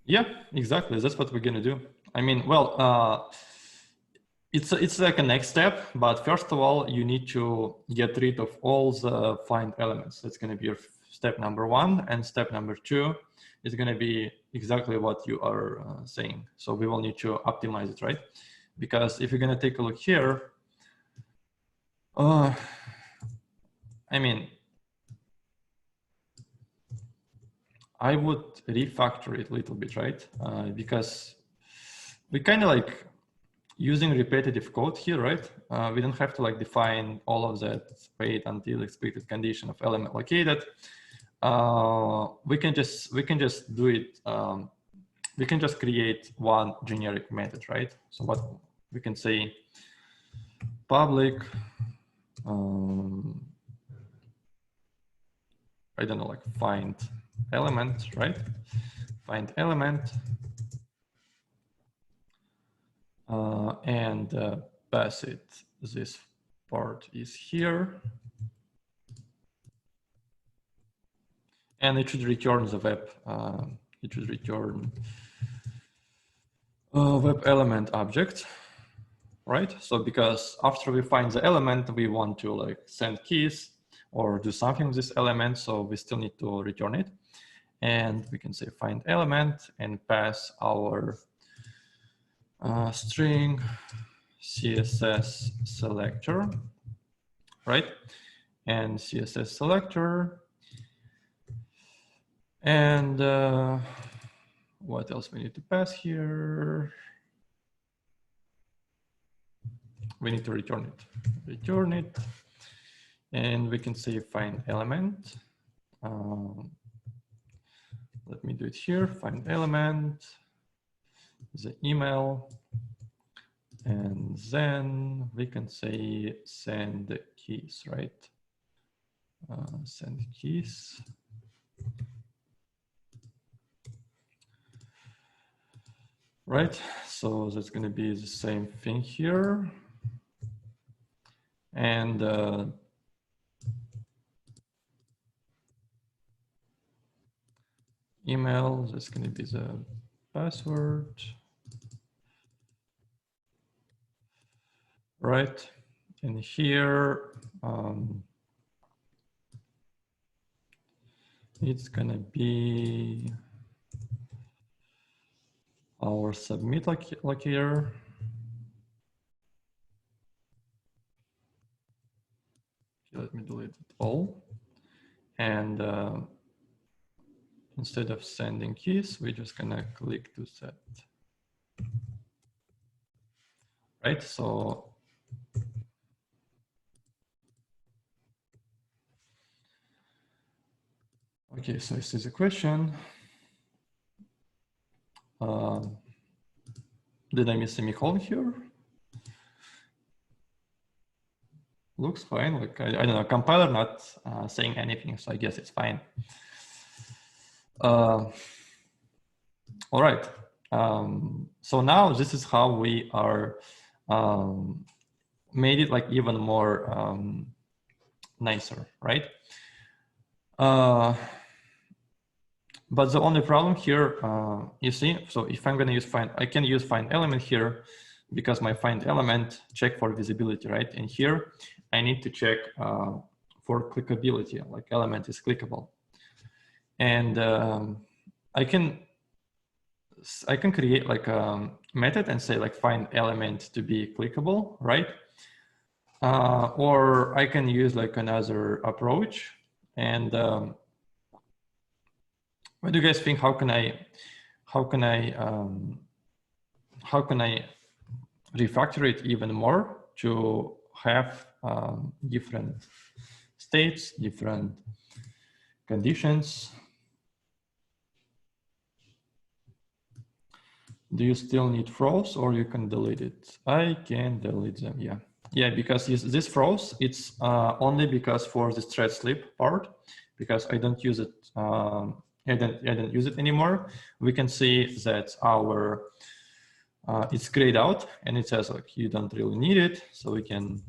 Yeah, exactly. That's what we're gonna do. I mean, well, it's like a next step, but first of all, you need to get rid of all the find elements. That's gonna be your step number 1, and step number 2 is gonna be exactly what you are saying. So we will need to optimize it, right? Because if you're gonna take a look here, I mean, I would refactor it a little bit, right? Because we kind of like using repetitive code here, right? We don't have to like define all of that wait until expected condition of element located. We can just do it. We can just create one generic method, right? So what we can say, public, I don't know, like find element, right? Find element. And pass it. This part is here. And it should return the web. It should return web element object, right? So because after we find the element, we want to like send keys or do something with this element. So we still need to return it. And we can say find element and pass our string CSS selector, right? And CSS selector. And what else we need to pass here? We need to return it. Return it. And we can say find element. Let me do it here. Find element, the email, and then we can say send keys, right? Send keys. Right, so that's going to be the same thing here. And email, that's going to be the password. Right, and here it's going to be our submit locator. Let me delete it all. And instead of sending keys, we're just gonna click to set. Right, so okay, so this is a question. Did I miss a semicolon here? Looks fine. Like I don't know, compiler not saying anything, so I guess it's fine. All right. So now this is how we are made it like even more nicer, right? But the only problem here, you see, so if I'm going to use find, I can use find element here because my find element check for visibility, right? And here I need to check for clickability, like element is clickable. And I can create like a method and say like find element to be clickable, right? Or I can use like another approach. And what do you guys think? How can I refactor it even more to have different states, different conditions? Do you still need throws or you can delete it? I can delete them, yeah. Yeah, because this throws, it's only because for the thread slip part, because I don't use it, I don't use it anymore. We can see that our, it's grayed out and it says like, you don't really need it, so we can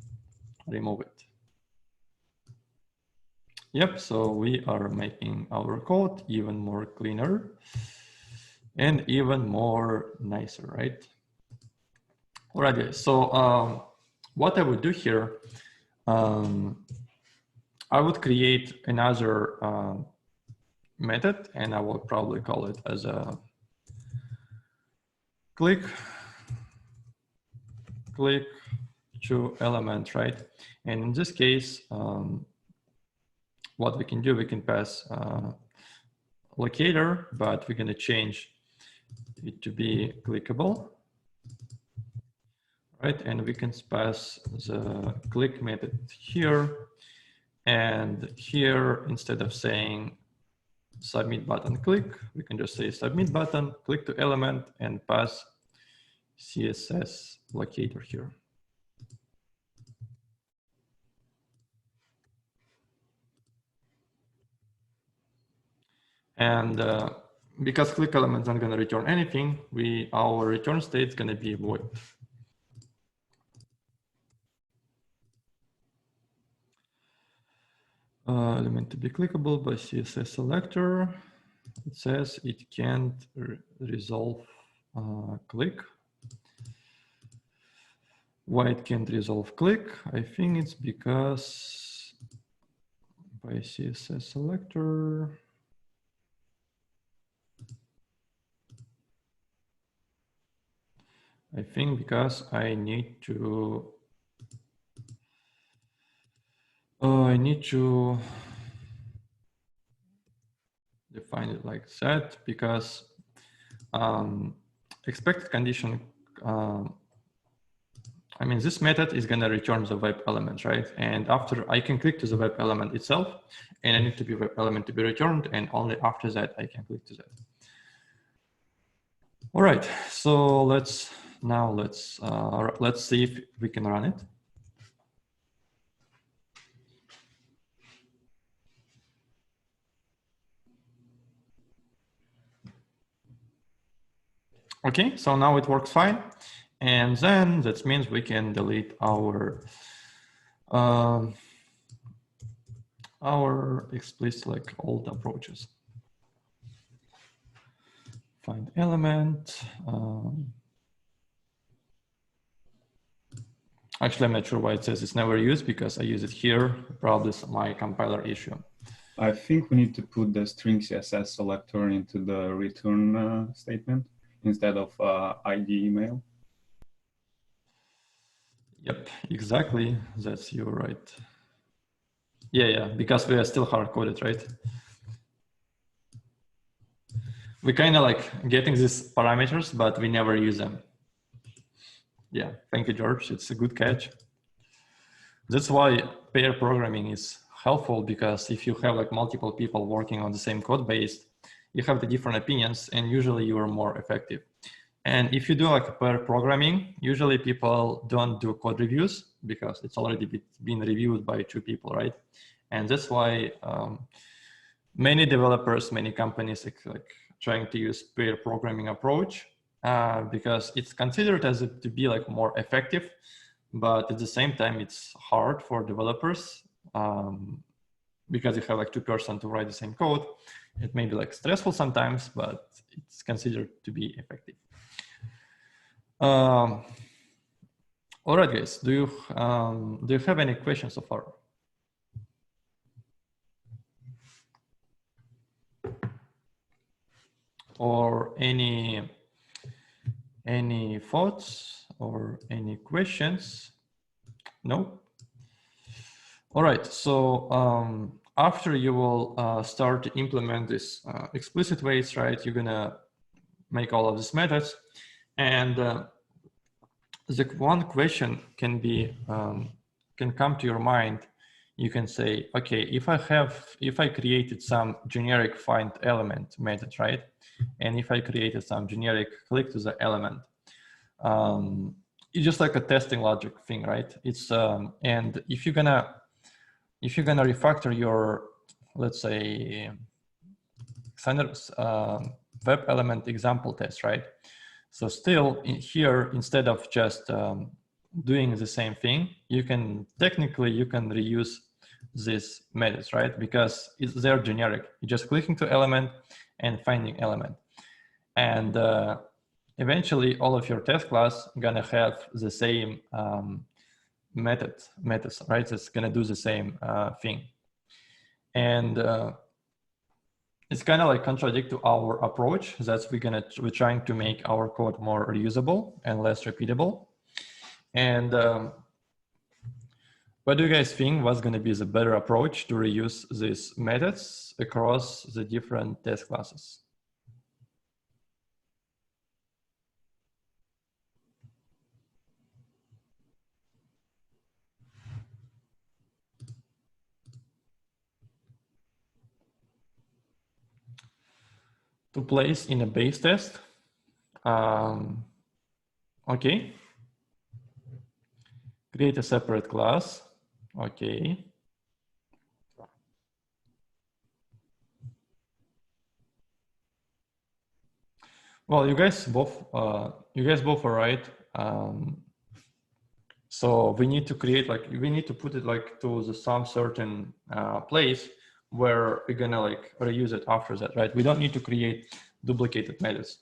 remove it. Yep, so we are making our code even more cleaner and even more nicer, right? Alrighty, so what I would do here, I would create another method and I will probably call it as a click to element, right? And in this case, what we can do, we can pass locator, but we're going to change it to be clickable, right? And we can pass the click method here. And here, instead of saying submit button click, we can just say submit button, click to element, and pass CSS locator here. And because click element is not going to return anything, our return state is going to be void. Element to be clickable by CSS selector. It says it can't resolve click. Why it can't resolve click? I think it's because by CSS selector. I think because I need to define it like that, because expected condition, I mean, this method is gonna return the web element, right? And after I can click to the web element itself, and I need to be web element to be returned, and only after that I can click to that. All right, so let's see if we can run it. Okay, so now it works fine. And then that means we can delete our explicit, like, old approaches. Find element. Actually, I'm not sure why it says it's never used, because I use it here. Probably it's my compiler issue. I think we need to put the string CSS selector into the return statement instead of ID email. Yep, exactly. That's you're right. Yeah, because we are still hard-coded, right? We kind of like getting these parameters, but we never use them. Yeah, thank you, George. It's a good catch. That's why pair programming is helpful, because if you have like multiple people working on the same code base, you have the different opinions, and usually you are more effective. And if you do like pair programming, usually people don't do code reviews because it's already been reviewed by 2 people, right? And that's why many developers, many companies like trying to use pair programming approach because it's considered as to be like more effective, but at the same time it's hard for developers because you have like 2 persons to write the same code. It may be like stressful sometimes, but it's considered to be effective. All right, guys, do you have any questions so far? Or any thoughts or any questions? No? All right, so after you will start to implement this explicit ways, right, you're gonna make all of these methods, and the one question can be can come to your mind. You can say, okay, if I created some generic find element method, right, and if I created some generic click to the element, it's just like a testing logic thing, right? It's and if you're gonna refactor your, let's say, standard web element example test, right? So still in here, instead of just doing the same thing, you can reuse these methods, right? Because they're generic. You're just clicking to element and finding element. And eventually all of your test class gonna have the same methods, right? It's gonna do the same thing. And it's kind of like contradict to our approach that we're trying to make our code more reusable and less repeatable. And what do you guys think was going to be the better approach to reuse these methods across the different test classes? To place in a base test. Okay. Create a separate class. Okay. Well, you guys both are right. So we need to create we need to put it like to some certain place where we're gonna like reuse it after that, right? We don't need to create duplicated methods,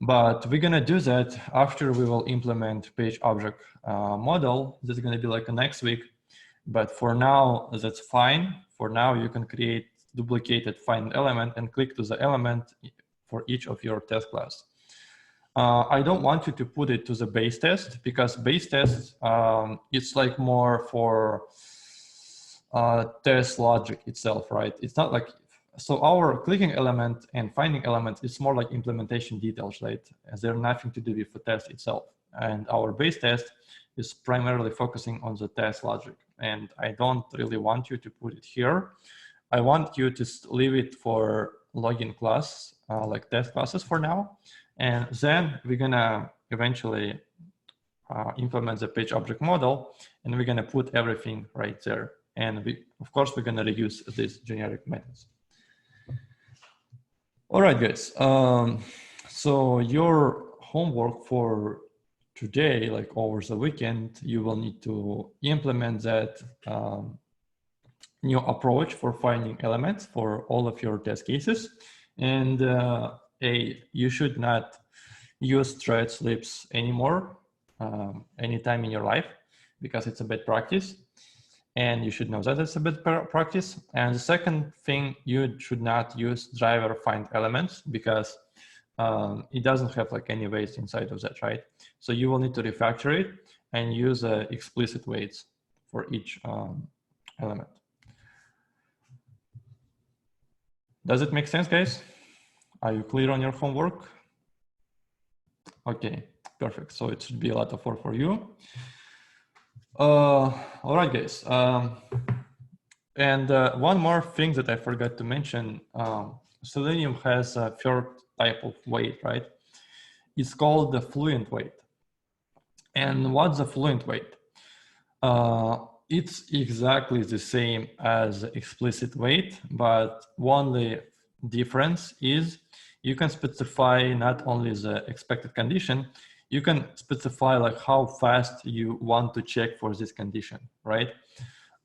but we're gonna do that after we will implement page object model. This is gonna be like next week, but for now that's fine. For now you can create duplicated find element and click to the element for each of your test class. I don't want you to put it to the base test because base test, it's like more for test logic itself, right? It's not like, so our clicking element and finding element is more like implementation details, right? As they're nothing to do with the test itself. And our base test is primarily focusing on the test logic. And I don't really want you to put it here. I want you to leave it for login class, like test classes for now. And then we're gonna eventually implement the page object model, and we're gonna put everything right there. And we, of course, we're gonna reuse these generic methods. All right, guys. So your homework for today, like over the weekend, you will need to implement that new approach for finding elements for all of your test cases. And you should not use thread slips anymore anytime in your life because it's a bad practice. And you should know that it's a bad practice. And the second thing, you should not use driver find elements because it doesn't have like any weights inside of that, right? So you will need to refactor it and use explicit weights for each element. Does it make sense, guys? Are you clear on your homework? Okay, perfect. So it should be a lot of work for you. All right, guys. And one more thing that I forgot to mention, Selenium has a third type of weight, right? It's called the fluent weight. And what's the fluent weight? It's exactly the same as explicit weight, but only difference is you can specify not only the expected condition, you can specify like how fast you want to check for this condition, right?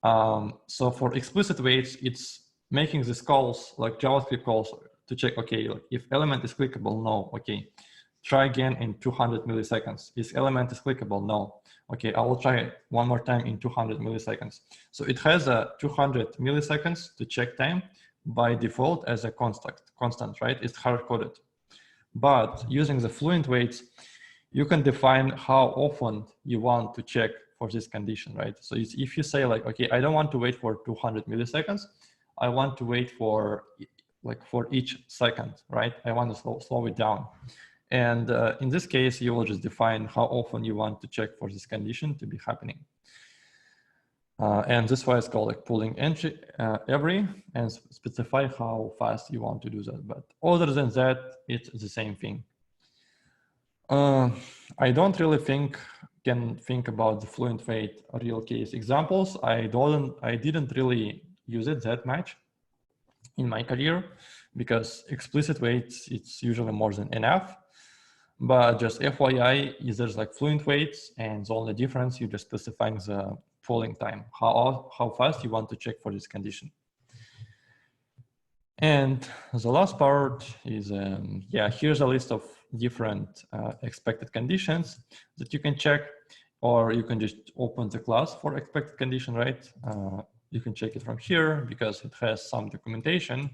So for explicit weights, it's making these calls like JavaScript calls to check, okay, like if element is clickable, no, okay. Try again in 200 milliseconds. Is element is clickable? No. Okay, I will try it one more time in 200 milliseconds. So it has a 200 milliseconds to check time by default as a constant, right? It's hard-coded. But using the fluent weights, you can define how often you want to check for this condition, right? So if you say like, okay, I don't want to wait for 200 milliseconds, I want to wait for like for each second, right? I want to slow it down. And in this case, you will just define how often you want to check for this condition to be happening. And this is why it's called like pulling entry every and specify how fast you want to do that. But other than that, it's the same thing. I don't really can think about the fluent weight real case examples. I didn't really use it that much in my career because explicit weights, it's usually more than enough. But just FYI, there's like fluent weights, and the only difference, you're just specifying the polling time, how fast you want to check for this condition. And the last part is, yeah, here's a list of different expected conditions that you can check, or you can just open the class for expected condition, right? You can check it from here because it has some documentation.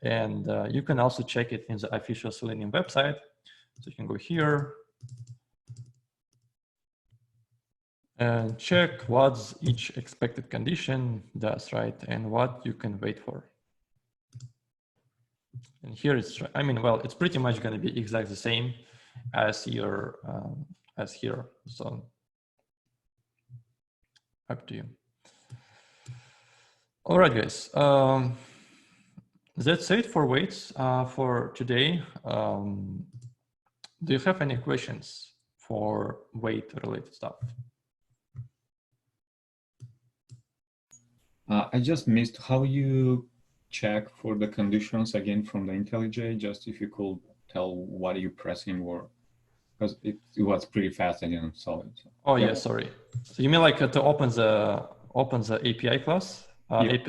And you can also check it in the official Selenium website. So you can go here and check what each expected condition does, right? And what you can wait for. And here it's, I mean, well, it's pretty much going to be exactly the same as your, as here. So up to you. All right, guys. That's it for weights for today. Do you have any questions for weight related stuff? I just missed how you check for the conditions again from the IntelliJ. Just if you could tell what you're pressing, or because it was pretty fast, I didn't saw it. So. Oh yeah, sorry. So you mean like to open the API class? Yeah.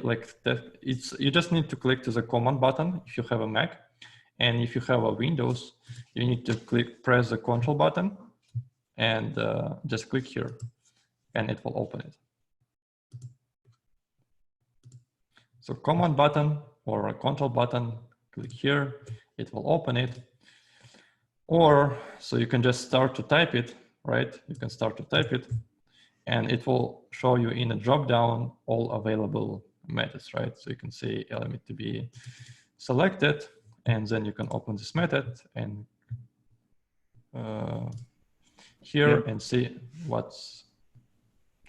You just need to click to the command button if you have a Mac, and if you have a Windows, you need to press the control button, and just click here, and it will open it. So command button or a control button, click here, it will open it. Or, so you can just start to type it, right? You can start to type it and it will show you in a drop-down all available methods, right? So you can say element to be selected, and then you can open this method and here and see what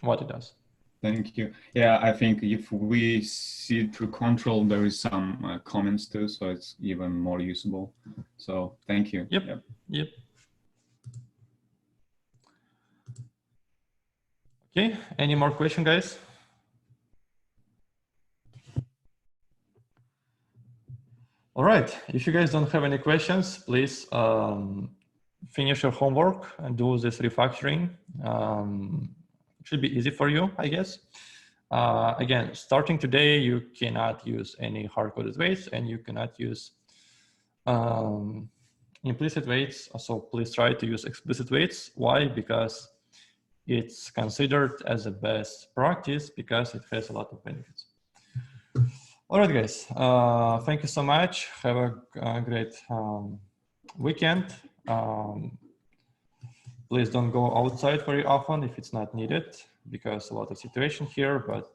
it does. Thank you. Yeah, I think if we see through control, there is some comments too, so it's even more usable. So thank you. Yep. Okay, any more questions, guys? All right, if you guys don't have any questions, please finish your homework and do this refactoring. It should be easy for you, I guess. Again, starting today, you cannot use any hard-coded weights and you cannot use implicit weights. So please try to use explicit weights. Why? Because it's considered as a best practice because it has a lot of benefits. All right, guys, thank you so much. Have a great weekend. Please don't go outside very often if it's not needed because a lot of situation here, but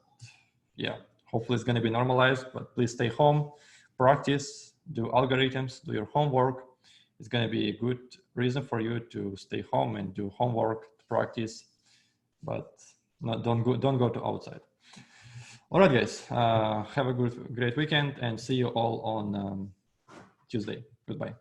yeah, hopefully it's gonna be normalized, but please stay home, practice, do algorithms, do your homework. It's gonna be a good reason for you to stay home and do homework, practice, but don't go to outside. All right, guys, have a great weekend and see you all on Tuesday. Goodbye.